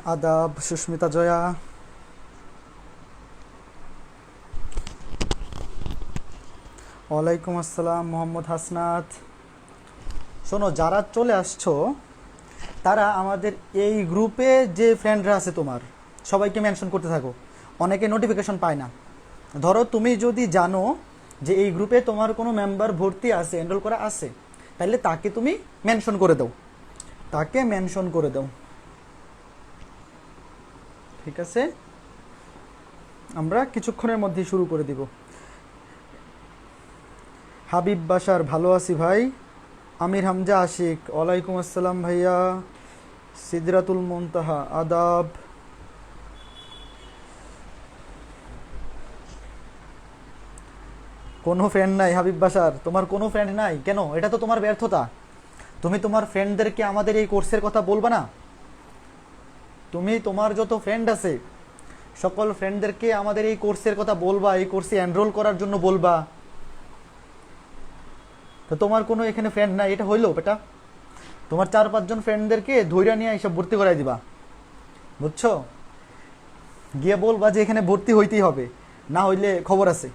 আদাব সুস্মিতা জয়া। ওয়ালাইকুম আসসালাম মোহাম্মদ হাসনাত। শোনো, যারা চলে আসছো তারা আমাদের এই গ্রুপে যে ফ্রেন্ডরা আছে তোমার সবাইকে মেনশন করতে থাকো। অনেকে নোটিফিকেশন পায় না। ধরো তুমি যদি জানো যে এই গ্রুপে তোমার কোনো মেম্বার ভর্তি আছে, এনরোল করা আছে, তাহলে তাকে তুমি মেনশন করে দাও, তাকে মেনশন করে দাও। ঠিক আছে, আমরা কিছুক্ষণের মধ্যেই শুরু করে দিব। হাবিব বাশার, ভালো আছি ভাই। আমির হামজা আশিক, ওয়ালাইকুম আসসালাম ভাইয়া। সিদরাতুল মুনতাহা, আদাব। কোনো ফ্রেন্ড নাই হাবিব বাশার? তোমার কোনো ফ্রেন্ড নাই কেন? এটা তো তোমার ব্যর্থতা। তুমি তোমার ফ্রেন্ডদেরকে আমাদের এই কোর্সের কথা বলবা না? তুমি তোমার যত ফ্রেন্ড আছে সকল ফ্রেন্ডদেরকে আমাদের এই কোর্সের কথা বলবা, এই কোর্সে এনরোল করার জন্য বলবা। তো তোমার কোনো এখানে ফ্রেন্ড নাই, এটা হইলো বেটা? তোমার 4-5 জন ফ্রেন্ডদেরকে ধৈর্য নিয়ে এইসব ভর্তি করাই দিবা, বুঝছো? গিয়ে বলবা যে এখানে ভর্তি হইতেই হবে, না হইলে খবর আছে।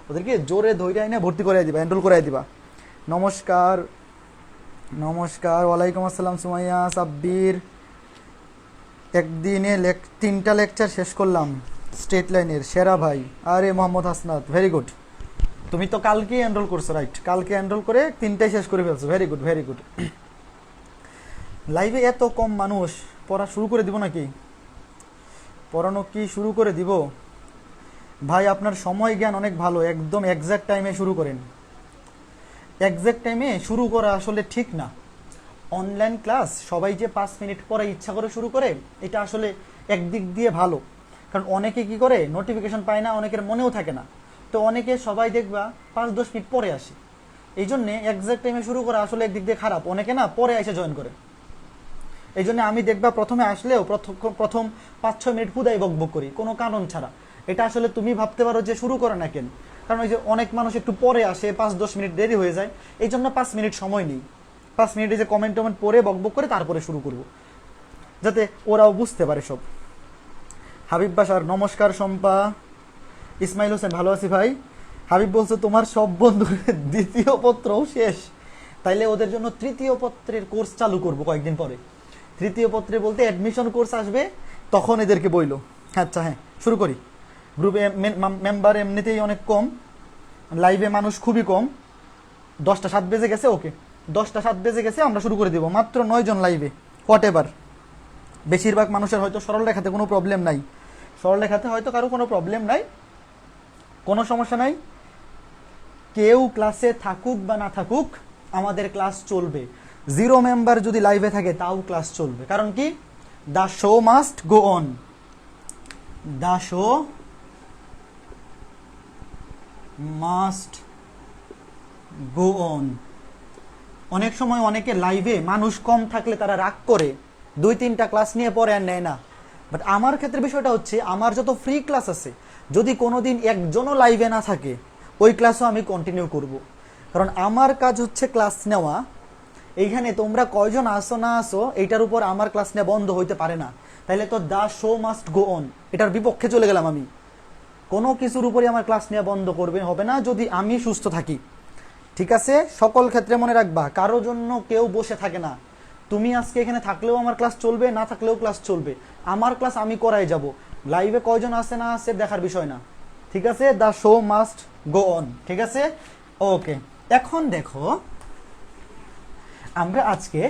ওদেরকে জোরে ধৈর্য এনে ভর্তি করাই দিবা, এনরোল করাই দিবা। নমস্কার, নমস্কার, ওয়ালাইকুম আসসালাম সুমাইয়া, সাব্বির। একদিনে 3টা লেকচার শেষ করলাম স্টেট লাইনের, সেরা ভাই। আরে মোহাম্মদ হাসনাত, ভেরি গুড। তুমি তো কালকে এনরোল করছো, রাইট? কালকে এনরোল করে 3টাই শেষ করে ফেলছো, ভেরি গুড, ভেরি গুড। লাইভে এত কম মানুষ, পড়া শুরু করে দিব নাকি? পড়ানো কি শুরু করে দিব? ভাই আপনার সময় জ্ঞান অনেক ভালো, একদম এক্স্যাক্ট টাইমে শুরু করেন। এক্স্যাক্ট টাইমে শুরু করা আসলে ঠিক না। অনলাইন ক্লাস সবাই যে 5 মিনিট পরে ইচ্ছা করে শুরু করে, এটা আসলে একদিক দিয়ে ভালো, কারণ অনেকে কি করে নোটিফিকেশন পায় না, অনেকের মনেও থাকে না। তো অনেকে সবাই দেখবা 5-10 মিনিট পরে আসে। এই জন্যে এক্স্যাক্ট টাইমে শুরু করা আসলে একদিক দিয়ে খারাপ, অনেকে না পরে এসে জয়েন করে। এই জন্য আমি দেখবা প্রথমে আসলেও প্রথম 5-6 মিনিট হুদাই বকবক করি কোনো কারণ ছাড়া। এটা আসলে তুমি ভাবতে পারো যে শুরু করে না কেন, কারণ ওই যে অনেক মানুষ একটু পরে আসে, 5-10 মিনিট দেরি হয়ে যায়। এই জন্য 5 মিনিট সময় নিই, 5 মিনিটে যে কমেন্ট টমেন্ট পরে বকবক করে তারপরে শুরু করব, যাতে ওরাও বুঝতে পারে সব। হাবিব বাসার, নমস্কার শম্পা। ইসমাইল হোসেন, ভালো আছি ভাই। হাবিব বলছে তোমার সব বন্ধুর 2য় পত্রও শেষ, তাইলে ওদের জন্য 3য় পত্রের কোর্স চালু করব কয়েকদিন পরে। 3য় পত্রে বলতে অ্যাডমিশন কোর্স আসবে, তখন এদেরকে বইলো। আচ্ছা হ্যাঁ, শুরু করি। গ্রুপে মেম্বার এমনিতেই অনেক কম, লাইভে মানুষ খুবই কম। 10টা 7 বেজে গেছে, ওকে 10টা 7 বেজে গেছে, আমরা শুরু করে দিব। মাত্র 9 জন লাইভে, হোয়াট এভার। বেশিরভাগ মানুষের হয়তো সরল রেখাতে কোনো প্রবলেম নাই, সরল রেখাতে হয়তো কারো কোনো প্রবলেম নাই, কোনো সমস্যা নাই। কেউ ক্লাসে থাকুক বা না থাকুক, আমাদের ক্লাস চলবে। 0 মেম্বার যদি লাইভে থাকে তাও ক্লাস চলবে, কারণ কি? The show must go on, the show must go on. অনেক সময় অনেকে লাইভে মানুষ কম থাকলে তারা রাগ করে 2-3টা ক্লাস নিয়ে পরে আর নেয় না। বাট আমার ক্ষেত্রে বিষয়টা হচ্ছে, আমার যত ফ্রি ক্লাস আছে, যদি কোনোদিন একজনও লাইভে না থাকে, ওই ক্লাসও আমি কন্টিনিউ করব, কারণ আমার কাজ হচ্ছে ক্লাস নেওয়া। এইখানে তোমরা কয়জন আসো না আসো এইটার উপর আমার ক্লাস নেওয়া বন্ধ হইতে পারে না। তাইলে তো the show must go on, এটার বিপক্ষে চলে গেলাম আমি। কোনো কিছুর উপরে আমার ক্লাস নেওয়া বন্ধ করবে হবে না, যদি আমি সুস্থ থাকি। ঠিক আছে, সকল ক্ষেত্রে মনে রাখবা, কারো জন্য কেউ বসে থাকে না। তুমি আজকে এখানে থাকলেও আমার ক্লাস চলবে, না থাকলেও ক্লাস চলবে। আমার ক্লাস আমি করাই যাব, লাইভে কয়জন আসে না আসে দেখার বিষয় না। ঠিক আছে, the show must go on. ঠিক আছে, ওকে। এখন দেখো, আমরা আজকে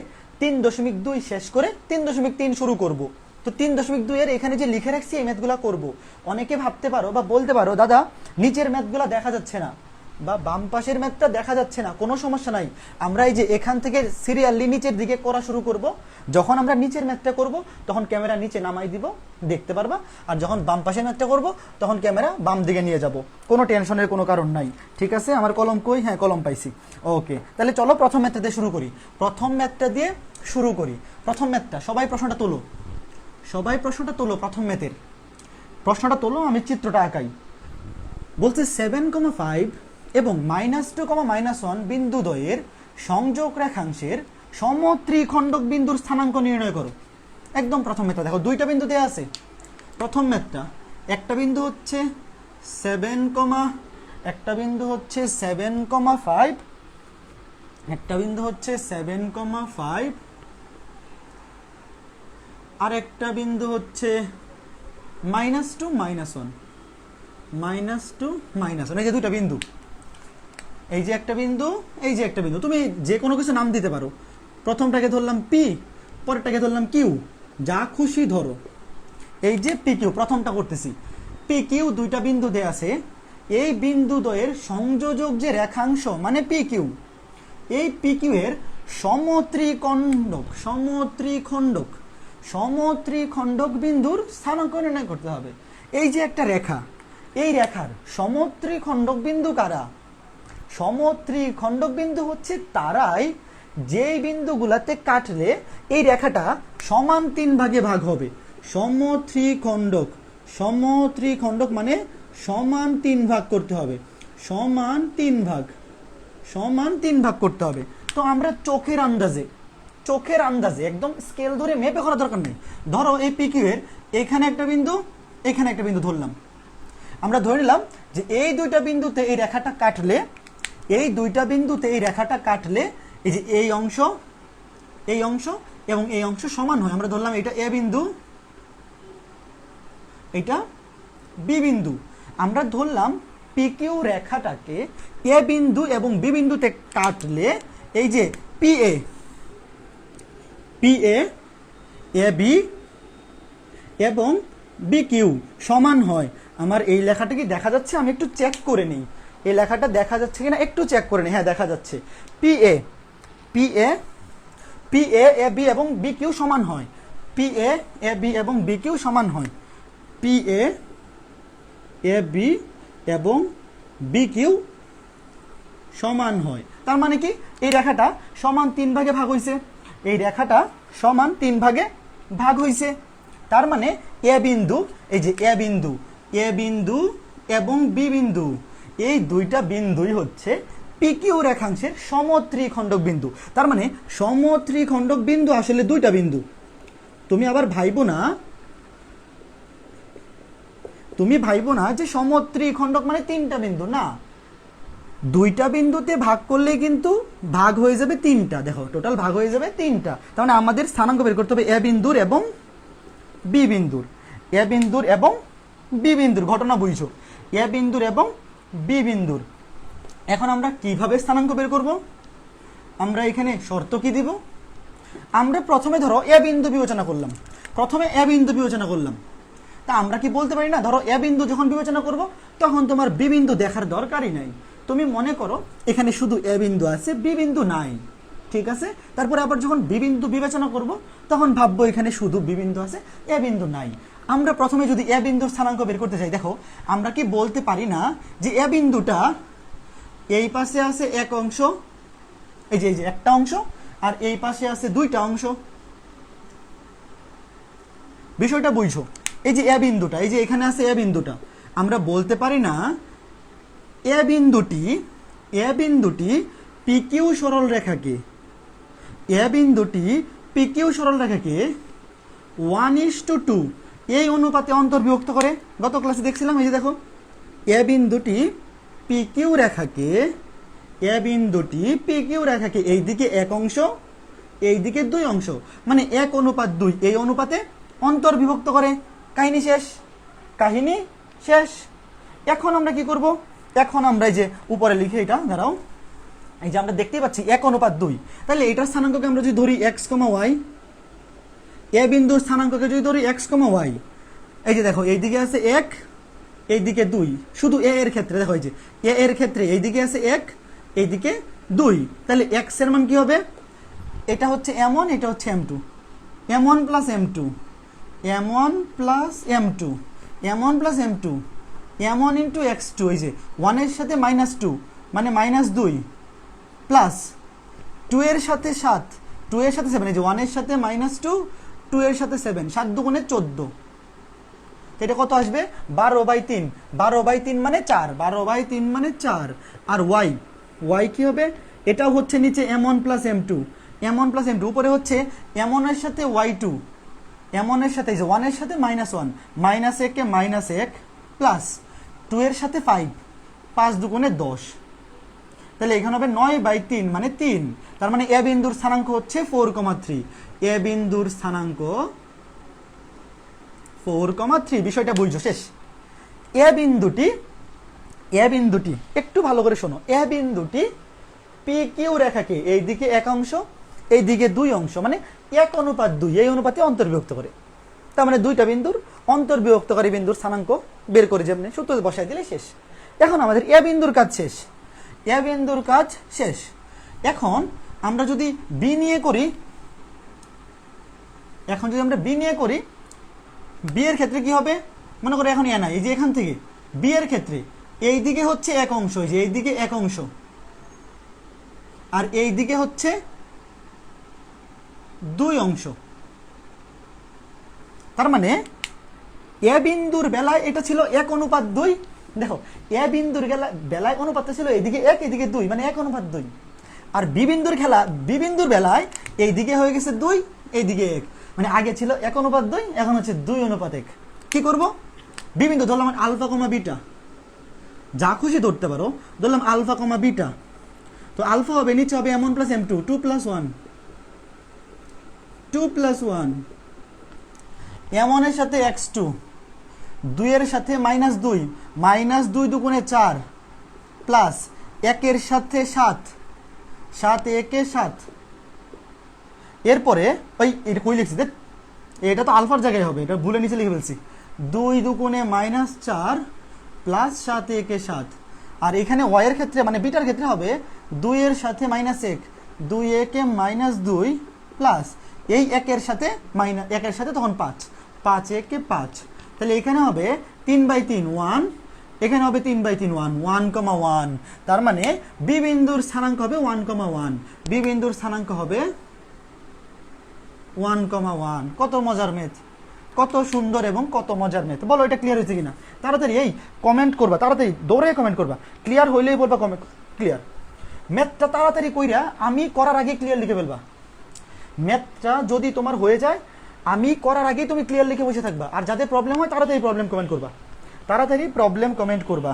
3.2 শেষ করে 3.3 শুরু করব। তো 3.2 এর এখানে যে লিখে রাখছি এই ম্যাথগুলো করব। অনেকে ভাবতে পারো বা বলতে পারো, দাদা নিচের ম্যাথগুলো দেখা যাচ্ছে না বা বাম পাশের ম্যাথটা দেখা যাচ্ছে না। কোনো সমস্যা নাই, আমরা এই যে এখান থেকে সিরিয়ালি নিচের দিকে করা শুরু করব। যখন আমরা নিচের ম্যাথটা করব তখন ক্যামেরা নিচে নামাই দিব, দেখতে পারবা। আর যখন বাম পাশের ম্যাথটা করব তখন ক্যামেরা বাম দিকে নিয়ে যাব। কোনো টেনশনের কোনো কারণ নাই। ঠিক আছে, আমার কলম কই? হ্যাঁ, কলম পাইছি। ওকে, তাহলে চলো প্রথম ম্যাথটা দিয়ে শুরু করি। প্রথম ম্যাথটা দিয়ে শুরু করি। প্রথম ম্যাথটা, সবাই প্রশ্নটা তোলো, সবাই প্রশ্নটা তোলো। প্রথম ম্যাথের প্রশ্নটা তোলো, আমি চিত্রটা আঁকাই। বলছে 7,5 এবং -2, -1 বিন্দু দ্বয়ের সংযোগ রেখাংশের সমত্রিখণ্ডক বিন্দুর স্থানাঙ্ক নির্ণয় করো। একদম প্রথম ম্যাথটা দেখো, দুইটা বিন্দু দেওয়া আছে। প্রথম ম্যাথটা একটা বিন্দু হচ্ছে 7, একটা বিন্দু হচ্ছে 7,5, একটা বিন্দু হচ্ছে 7,5, আর একটা বিন্দু হচ্ছে -2, -1, -2, -1, এই যে দুইটা বিন্দু, এই যে একটা বিন্দু, এই যে একটা বিন্দু। তুমি যে কোনো কিছু নাম দিতে পারো, প্রথমটাকে ধরলাম পি, পরেরটাকে ধরলাম কিউ, যা খুশি ধরো। এই যে পি কিউ প্রথমটা করতেছি, পি কিউ দুইটা বিন্দু দেয়া আছে। এই বিন্দু দ্বয়ের সংযোজক যে রেখাংশ মানে পি কিউ, এই পি কিউ এর সমত্রিখণ্ডক বিন্দুর স্থানাঙ্ক নির্ণয় করতে হবে। এই যে একটা রেখা, এই রেখার সমত্রিখণ্ডক বিন্দু কারা? সমত্রিখণ্ডক বিন্দু হচ্ছে তারাই যেই বিন্দুগুলাতে কাটলে এই রেখাটা সমান 3 ভাগে ভাগ হবে। সমত্রিখণ্ডক মানে সমান 3 ভাগ করতে হবে, সমান 3 ভাগ করতে হবে। তো আমরা চোখের আন্দাজে একদম স্কেল ধরে মেপে করার দরকার নেই। ধরো এই পি কিউ এর এখানে একটা বিন্দু, এখানে একটা বিন্দু ধরলাম। আমরা ধরে নিলাম যে এই দুইটা বিন্দুতে এই রেখাটা কাটলে, এই যে এই অংশ এবং এই অংশ সমান হয়। আমরা ধরলাম এটা এ বিন্দু, এটা বি বিন্দু। আমরা ধরলাম পি কিউ রেখাটাকে এ বিন্দু এবং বি বিন্দুতে কাটলে এই যে পি এ, এ বি এবং বি কিউ সমান হয়। আমার এই লেখাটা কি দেখা যাচ্ছে? আমি একটু চেক করে নিই, এই লেখাটা দেখা যাচ্ছে কিনা একটু চেক করে নিই। হ্যাঁ, দেখা যাচ্ছে। পি এ এ বি এবং বি কিউ সমান হয়, পি এ বি এবং বি কিউ সমান হয়, পি এ বি এবং বি কিউ সমান হয়। তার মানে কি এই রেখাটা সমান 3 ভাগে ভাগ হয়েছে, এই রেখাটা সমান 3 ভাগে ভাগ হয়েছে। তার মানে এ বিন্দু, এই যে এ বিন্দু এবং বি বিন্দু, এই দুইটা বিন্দুই হচ্ছে পি কিউ রেখাংশের সমত্রিখণ্ডক বিন্দু। তার মানে সমত্রিখণ্ডক বিন্দু আসলে দুইটা বিন্দু। তুমি আবার ভাইবো না যে সমত্রিখণ্ডক মানে 3টা বিন্দু, না, দুইটা বিন্দুতে ভাগ করলে কিন্তু ভাগ হয়ে যাবে 3টা। দেখো টোটাল ভাগ হয়ে যাবে 3টা। তার মানে আমাদের স্থানাঙ্ক বের করতে হবে এ বিন্দুর এবং বি বিন্দুর, ঘটনা বুঝছো, এ বিন্দুর এবং বি বিন্দুর। এখন আমরা কিভাবে স্থানাঙ্ক বের করব? আমরা এখানে শর্ত কি দিব? আমরা প্রথমে ধরো এ বিন্দু বিবেচনা করলাম, তা আমরা কি বলতে পারি না, ধরো এ বিন্দু যখন বিবেচনা করব তখন তোমার বি বিন্দু দেখার দরকারই নাই। তুমি মনে করো এখানে শুধু এ বিন্দু আছে, বি বিন্দু নাই, ঠিক আছে? তারপরে আবার যখন বি বিন্দু বিবেচনা করব তখন ভাববো এখানে শুধু বি বিন্দু আছে, এ বিন্দু নাই। আমরা প্রথমে যদি এ বিন্দুর স্থানাঙ্ক বের করতে চাই, দেখো আমরা কি বলতে পারি না যে এ বিন্দুটা এই পাশে আছে এক অংশ, এই যে একটা অংশ, আর এই পাশে আছে দুইটা অংশ। বিষয়টা বুঝছো? এই যে এ বিন্দুটা, এই যে এখানে আছে এ বিন্দুটা, আমরা বলতে পারি না এ বিন্দুটি পি কিউ সরল রেখাকে 1:2 এই অনুপাতে অন্তর্বিভক্ত করে। গত ক্লাসে দেখছিলাম, এই যে দেখো এ বিন্দুটি পি কিউ রেখাকে এইদিকে এক অংশ, এইদিকে 2 অংশ, মানে 1:2 এই অনুপাতে অন্তর্বিভক্ত করে। কাহিনী শেষ। এখন আমরা কি করব? এখন আমরা এই যে উপরে লিখে, এটা দাঁড়াও, এই যে আমরা দেখতেই পাচ্ছি 1:2, তাহলে এটার স্থানাঙ্ককে আমরা যদি ধরি x, y, এ বিন্দুর স্থানাঙ্ককে যদি ধরি x, y, এই যে দেখো এইদিকে আছে 1, এইদিকে 2, শুধু এ এর ক্ষেত্রে দেখো, এই যে এ এর ক্ষেত্রে এইদিকে আছে 1, এইদিকে 2, তাহলে x এর মান কি হবে? এটা হচ্ছে m1, এটা হচ্ছে m2, m1 plus m2, m1 into x2, এই যে 1 এর সাথে -2 মানে -2 প্লাস 2 এর সাথে 7, 2 এর সাথে 7, এই যে 1 এর সাথে -2, 2 এর সাথে 7, 7 দুগুণে 14, এটা কত আসবে? 12/3, 12/3 মানে 4, 12/3 মানে 4। আর y কি হবে? এটাও হচ্ছে নিচে m1 প্লাস m2, উপরে হচ্ছে m1 এর সাথে y2, এমন এর সাথে 1 এর সাথে -1, -1 কে -1 প্লাস 2 এর সাথে 5, 5 দুগুণে 10, তাহলে এখানে হবে 9/3 মানে 3। তার মানে এ বিন্দুর স্থানাঙ্ক হচ্ছে 4,3। এ বিন্দুর স্থানাঙ্ক 4,3। বিষয়টা বুঝছো? শেষ। এ বিন্দুটি একটু ভালো করে শোনো। এ বিন্দুটি পি কিউ রেখাকে এইদিকে 1 অংশ, এইদিকে 2 অংশ, মানে 1:2 এই অনুপাতে অন্তর্বিভক্ত করে। তার মানে দুইটা বিন্দুর অন্তর্বিভক্তকারী বিন্দুর স্থানাঙ্ক বের করে যেমনি সূত্র বসাই দিলে শেষ। এখন আমাদের এ বিন্দুর কাজ শেষ। এ বিন্দুর কাজ শেষ। এখন আমরা যদি বি নিয়ে করি, বি এর ক্ষেত্রে কি হবে? মনে করো এখন এ নাই, এই যে এখান থেকে বি এর ক্ষেত্রে এই দিকে হচ্ছে 1 অংশ, এই যে এই দিকে 1 অংশ, আর এই দিকে হচ্ছে 2 অংশ। তার মানে এ বিন্দুর বেলায় এটা ছিল 1:2। দেখো, এ বিন্দুর বেলায় অনুপাতটা ছিল এইদিকে 1, এইদিকে 2, মানে 1:2। আর বি বিন্দুর বেলায় এইদিকে হয়ে গেছে 2, এইদিকে 1, মানে আগে ছিল 1:2, এখন হচ্ছে 2:1। কি করব? বি বিন্দু ধরলাম আলফা কমা বিটা, যা খুশি ধরতে পারো, ধরলাম আলফা কমা বিটা। তো আলফা হবে, নিচে হবে m1 + m2, 2 + 1, 2 + 1, m1 এর সাথে x2, 2 এর সাথে -2, -2 দুগুণে 4, প্লাস 1 এর সাথে 7, 7 1 এ 7। এরপরে ওই এটা কই লিখছি? এটা তো আলফার জায়গায় হবে, এটা ভুলে নিচে লিখে ফেলছি। 2 দুগুণে -4 প্লাস 7 1 এ 7। আর এখানে y এর ক্ষেত্রে মানে বিটার ক্ষেত্রে হবে 2 এর সাথে -1, 2 1 এ -2 প্লাস এই 1 এর সাথে -1 এর সাথে তখন 5, 5 1 এ 5। তাহলে এখানে হবে 3/3 1, এখানে হবে 3/3 1, 1,1। তার মানে বি বিন্দুর স্থানাঙ্ক হবে 1,1। বি বিন্দুর স্থানাঙ্ক হবে 1,1। কত মজার ম্যাথ, কত সুন্দর এবং কত মজার ম্যাথ। বলো এটা ক্লিয়ার হয়েছে কিনা? তাড়াতাড়ি এই কমেন্ট করবা, তাড়াতাড়ি দৌড়ে কমেন্ট করবা। ক্লিয়ার হইলেই বলবা কমেন্ট ক্লিয়ার। ম্যাথটা তাড়াতাড়ি কইরা আমি করার আগে ক্লিয়ার লিখে ফেলবা। ম্যাথটা যদি তোমার হয়ে যায়, আমি করার আগেই তুমি ক্লিয়ার লিখে বসে থাকবা। আর যাদের প্রবলেম হয় তাড়াতাড়ি প্রবলেম কমেন্ট করবা, তাড়াতাড়ি প্রবলেম কমেন্ট করবা।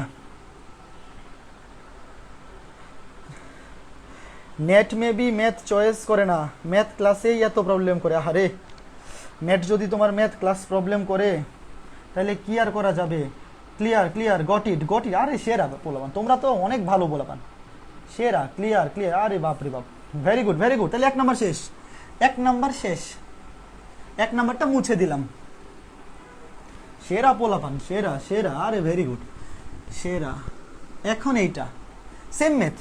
নেট মেবি ম্যাথ চয়েস করে না, ম্যাথ ক্লাসেই এত প্রবলেম করে। আরে ম্যাথ যদি তোমার ম্যাথ ক্লাস প্রবলেম করে তাহলে কি আর করা যাবে? Clear got it. আরে সেরা বলাবান, তোমরা তো অনেক ভালো বলাবান, সেরা। ক্লিয়ার। আরে বাপ রে বাপ, ভেরি গুড। তাহলে 1 নাম্বার শেষ, 1 নাম্বার শেষ। 1 নাম্বারটা মুছে দিলাম। সেরা পোলাপান, সেরা। আরে ভেরি গুড, সেরা। এখন এইটা সেম ম্যাথ,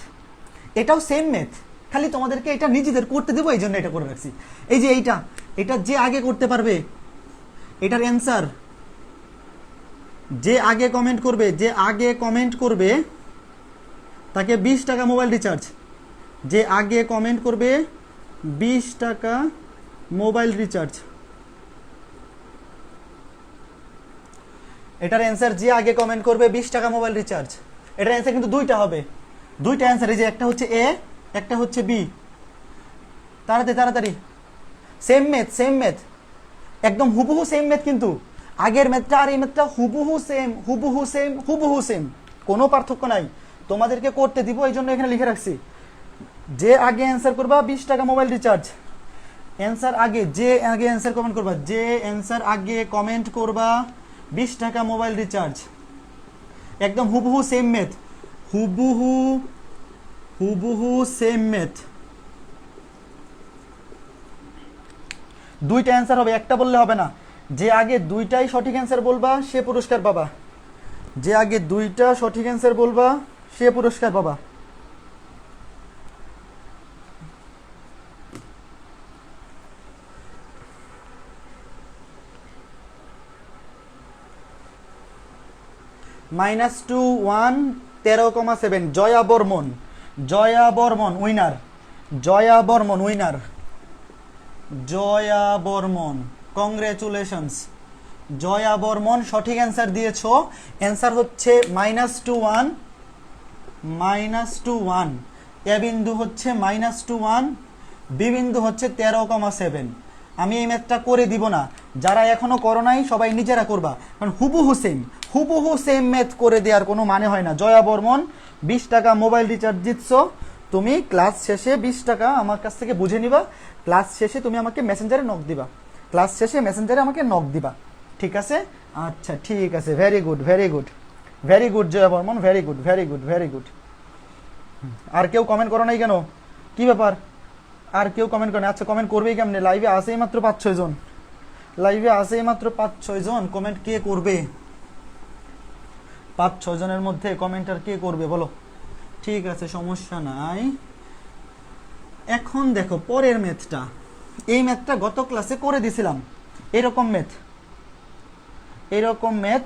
এটাও সেম ম্যাথ, খালি তোমাদেরকে এটা নিজেদের করতে দেবো, এই জন্য এটা করে রাখছি। এই যে এটা যে আগে করতে পারবে, এটার অ্যান্সার যে আগে কমেন্ট করবে তাকে 20 টাকা মোবাইল রিচার্জ। যে আগে কমেন্ট করবে 20 টাকা মোবাইল রিচার্জ। এটার অ্যান্সার যে আগে কমেন্ট করবে 20 টাকা মোবাইল রিচার্জ। এটার অ্যান্সার কিন্তু দুইটা হবে, দুইটা অ্যান্সার। এই যে একটা হচ্ছে এ, একটা হচ্ছে বি। তাড়াতাড়ি। সেম ম্যাথ, একদম হুবহু সেম ম্যাথ, কিন্তু আগের ম্যাথটা আর এই ম্যাথটা হুবহু সেম, কোনো পার্থক্য নাই। তোমাদেরকে করতে দিব, এই জন্য এখানে লিখে রাখছি। যে আগে অ্যান্সার করবা 20 টাকা মোবাইল রিচার্জ। অ্যান্সার আগে, যে আগে অ্যান্সার কমেন্ট করবা, 20 টাকা মোবাইল রিচার্জ। একদম হুবহু সেম ম্যাথ, হুবহু সেম ম্যাথ। দুইটা অ্যান্সার হবে, একটা বললে হবে না। যে আগে দুইটাই সঠিক অ্যান্সার বলবা সে পুরস্কার পাবা। যে আগে দুইটা সঠিক অ্যান্সার বলবা সে পুরস্কার পাবা। -2 1 13,7। জয়া বর্মন উইনার। কংগ্রেচুলেশনস জয়া বর্মন, সঠিক অ্যান্সার দিয়েছো। অ্যান্সার হচ্ছে -2 1, এ বিন্দু হচ্ছে -2 1, বি বিন্দু হচ্ছে 13,7। আমি এই ম্যাথটা করে দিব না। যারা এখনো করো নাই সবাই নিজেরা করবা, কারণ হুবহু সেম ম্যাথ করে দেওয়ার কোনো মানে হয় না। জয়া বর্মন 20 টাকা মোবাইল রিচার্জ জিতছো, তুমি ক্লাস শেষে 20 টাকা আমার কাছ থেকে বুঝে নিবা, ক্লাস শেষে তুমি আমাকে মেসেঞ্জারে নক দিবা, ক্লাস শেষে মেসেঞ্জারে আমাকে নক দিবা, ঠিক আছে? আচ্ছা ঠিক আছে, very good very good very good Joya Barman, very good very good very good. আর কেউ কমেন্ট করো নাই কেন, কি ব্যাপার? আর কেউ কমেন্ট করে? আচ্ছা কমেন্ট করবেই কেমনে? লাইভে আসেই মাত্র 5-6 জন, লাইভে আসেই মাত্র 5-6 জন, কমেন্ট কে করবে? 5-6 জনের মধ্যে কমেন্ট আর কে করবে বলো? ঠিক আছে সমস্যা নাই। এখন দেখো পরের ম্যাথটা, এই ম্যাথটা গত ক্লাসে করে দিছিলাম, এরকম ম্যাথ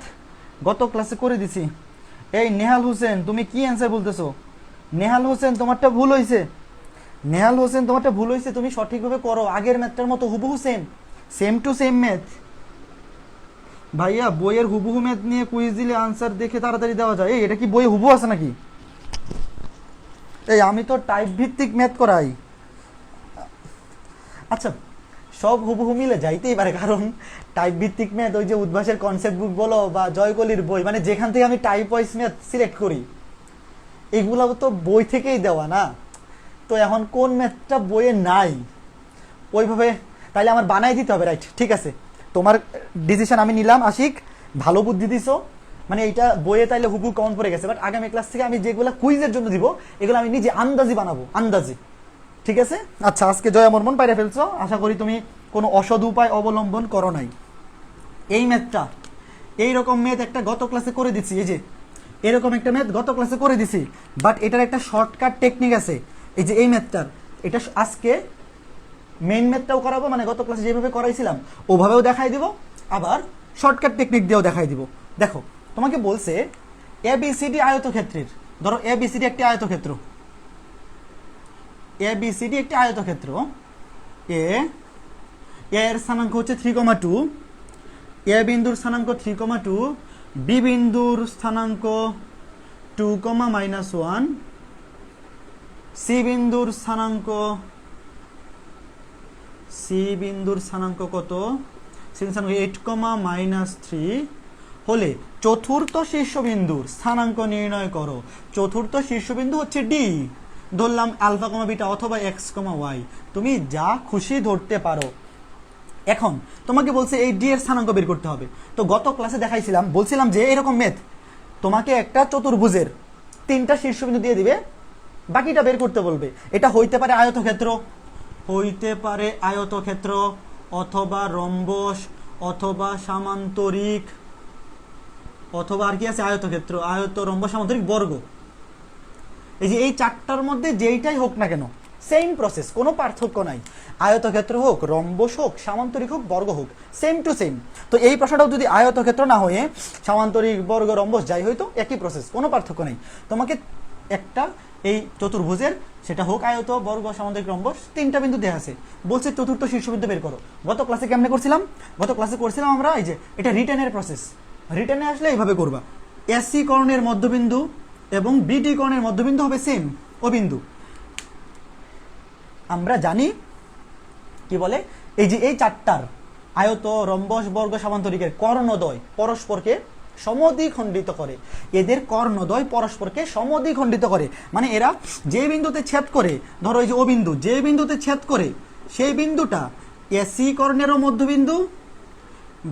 গত ক্লাসে করে দিছি। এই নেহাল হোসেন তুমি কি অ্যান্সার বলতেছো? নেহাল হোসেন তোমারটা ভুল হয়েছে, নেহাল হোসেন তোমারটা ভুল হয়েছে, তুমি সঠিকভাবে করো আগের ম্যাথটার মতো হুবহু সেম টু সেম ম্যাথ। ভাইয়া বইয়ের হুবহু ম্যাথ নিয়ে কুইজ দিলে আনসার দেখে তাড়াতাড়ি দেওয়া যায়, এটা কি বইয়ে হুবহু আছে নাকি? এই আমি তো টাইপ ভিত্তিক ম্যাথ করাই। আচ্ছা সব হুবহু মিলে যাইতেই পারে, কারণ টাইপ ভিত্তিক ম্যাথ ওই যে উদ্ভাসের কনসেপ্ট বুক বলো বা জয়কলির বই, মানে যেখান থেকে আমি টাইপ ওয়াইজ ম্যাথ সিলেক্ট করি, এগুলো তো বই থেকেই দেওয়া না। তো এখন কোন ম্যাথটা বইয়ে নাই ওইভাবে, তাইলে আমার বানাই দিতে হবে, রাইট? ঠিক আছে, তোমার ডিসিশন আমি নিলাম। আশিক ভালো বুদ্ধি দিছো, মানে এইটা বইয়ে তাইলে হুবহু কমন পড়ে গেছে, বাট আগামী ক্লাস থেকে আমি যেগুলো কুইজের জন্য দিব এগুলো আমি নিজে আন্দাজি বানাবো, আন্দাজি, ঠিক আছে? আচ্ছা আজকে জয়া মর্মন পাইরে ফেলছো, আশা করি তুমি কোনো অসৎ উপায় অবলম্বন করো নাই। এই ম্যাথটা, এইরকম ম্যাথ একটা গত ক্লাসে করে দিচ্ছি, এই যে এরকম একটা ম্যাথ গত ক্লাসে করে দিছি, বাট এটার একটা শর্টকাট টেকনিক আছে। এই যে এই ম্যাথটার, এটা আজকে মেইন ম্যাথটাও করাবো, মানে গত ক্লাসে যেভাবে করাইছিলাম ওভাবেও দেখাই দিব, আবার শর্টকাট টেকনিক দিয়েও দেখাই দিব। দেখো তোমাকে বলছে এবিসিডি আয়তক্ষেত্রের, ধরো এবিসিডি একটি আয়তক্ষেত্র, এবিসিডি একটি আয়তক্ষেত্র, এর স্থানাঙ্ক হচ্ছে 3,2, এ বিন্দুর স্থানাঙ্ক 3,2, বি বিন্দুর স্থানাঙ্ক 2,-1, সি বিন্দুর স্থানাঙ্ক কত? সি বিন্দুর স্থানাঙ্ক 8,-3 হলে চতুর্থ শীর্ষবিন্দুর স্থানাঙ্ক নির্ণয় করো। চতুর্থ শীর্ষবিন্দু হচ্ছে ডি, ধরলাম আলফা কমা বিটা অথবা এক্স কমা ওয়াই, তুমি যা খুশি ধরতে পারো। এখন তোমাকে বলছে এই ডি এর স্থানাঙ্ক বের করতে হবে। তো গত ক্লাসে দেখাইছিলাম, বলছিলাম যে এরকম ম্যাথ তোমাকে একটা চতুর্ভুজের 3টা শীর্ষবিন্দু দিয়ে দিবে, বাকিটা বের করতে বলবে। এটা হইতে পারে আয়তক্ষেত্র, অথবা রম্বস, অথবা সামান্তরিক, অথবা আর কি আছে আয়তক্ষেত্র, আয়ত, রম্বস, সামান্তরিক, বর্গ। এই যে এই 4টার মধ্যে যেইটাই হোক না কেন সেম প্রসেস, কোনো পার্থক্য নাই। আয়তক্ষেত্র হোক, রম্বস হোক, সামান্তরিক হোক, বর্গ হোক, সেম টু সেম। তো এই প্রশ্নটাও যদি আয়তক্ষেত্র না হয়ে সামান্তরিক, বর্গ, রম্বস যাই হইতো একই প্রসেস, কোনো পার্থক্য নেই। তোমাকে একটা এই চতুর্ভুজের, সেটা হোক আয়ত, বর্গ, সামান্তরিক, রম্বস, 3টা বিন্দু দেওয়া আছে, বলছে চতুর্থ শীর্ষবিন্দু বের করো। গত ক্লাসে কেমনে করছিলাম? গত ক্লাসে করছিলাম আমরা এই যে এটা রিটেনের প্রসেস, রিটেনে আসলে এইভাবে করবা। এসি কর্ণের মধ্যবিন্দু এবং বিডি কর্ণের মধ্যবিন্দু হবে সেম, ও বিন্দু আমরা জানি কি বলে, এই যে এই 4টার আয়ত, রম্বস, বর্গ, সামান্তরিকের কর্ণদ্বয় পরস্পরকে সমদ্বিখণ্ডিত করে, এদের কর্ণদ্বয় পরস্পরকে সমদ্বিখণ্ডিত করে, মানে এরা যে বিন্দুতে ছেদ করে, ধরো এই যে ও বিন্দু যে বিন্দুতে ছেদ করে সেই বিন্দুটা এসি কর্ণেরও মধ্যবিন্দু,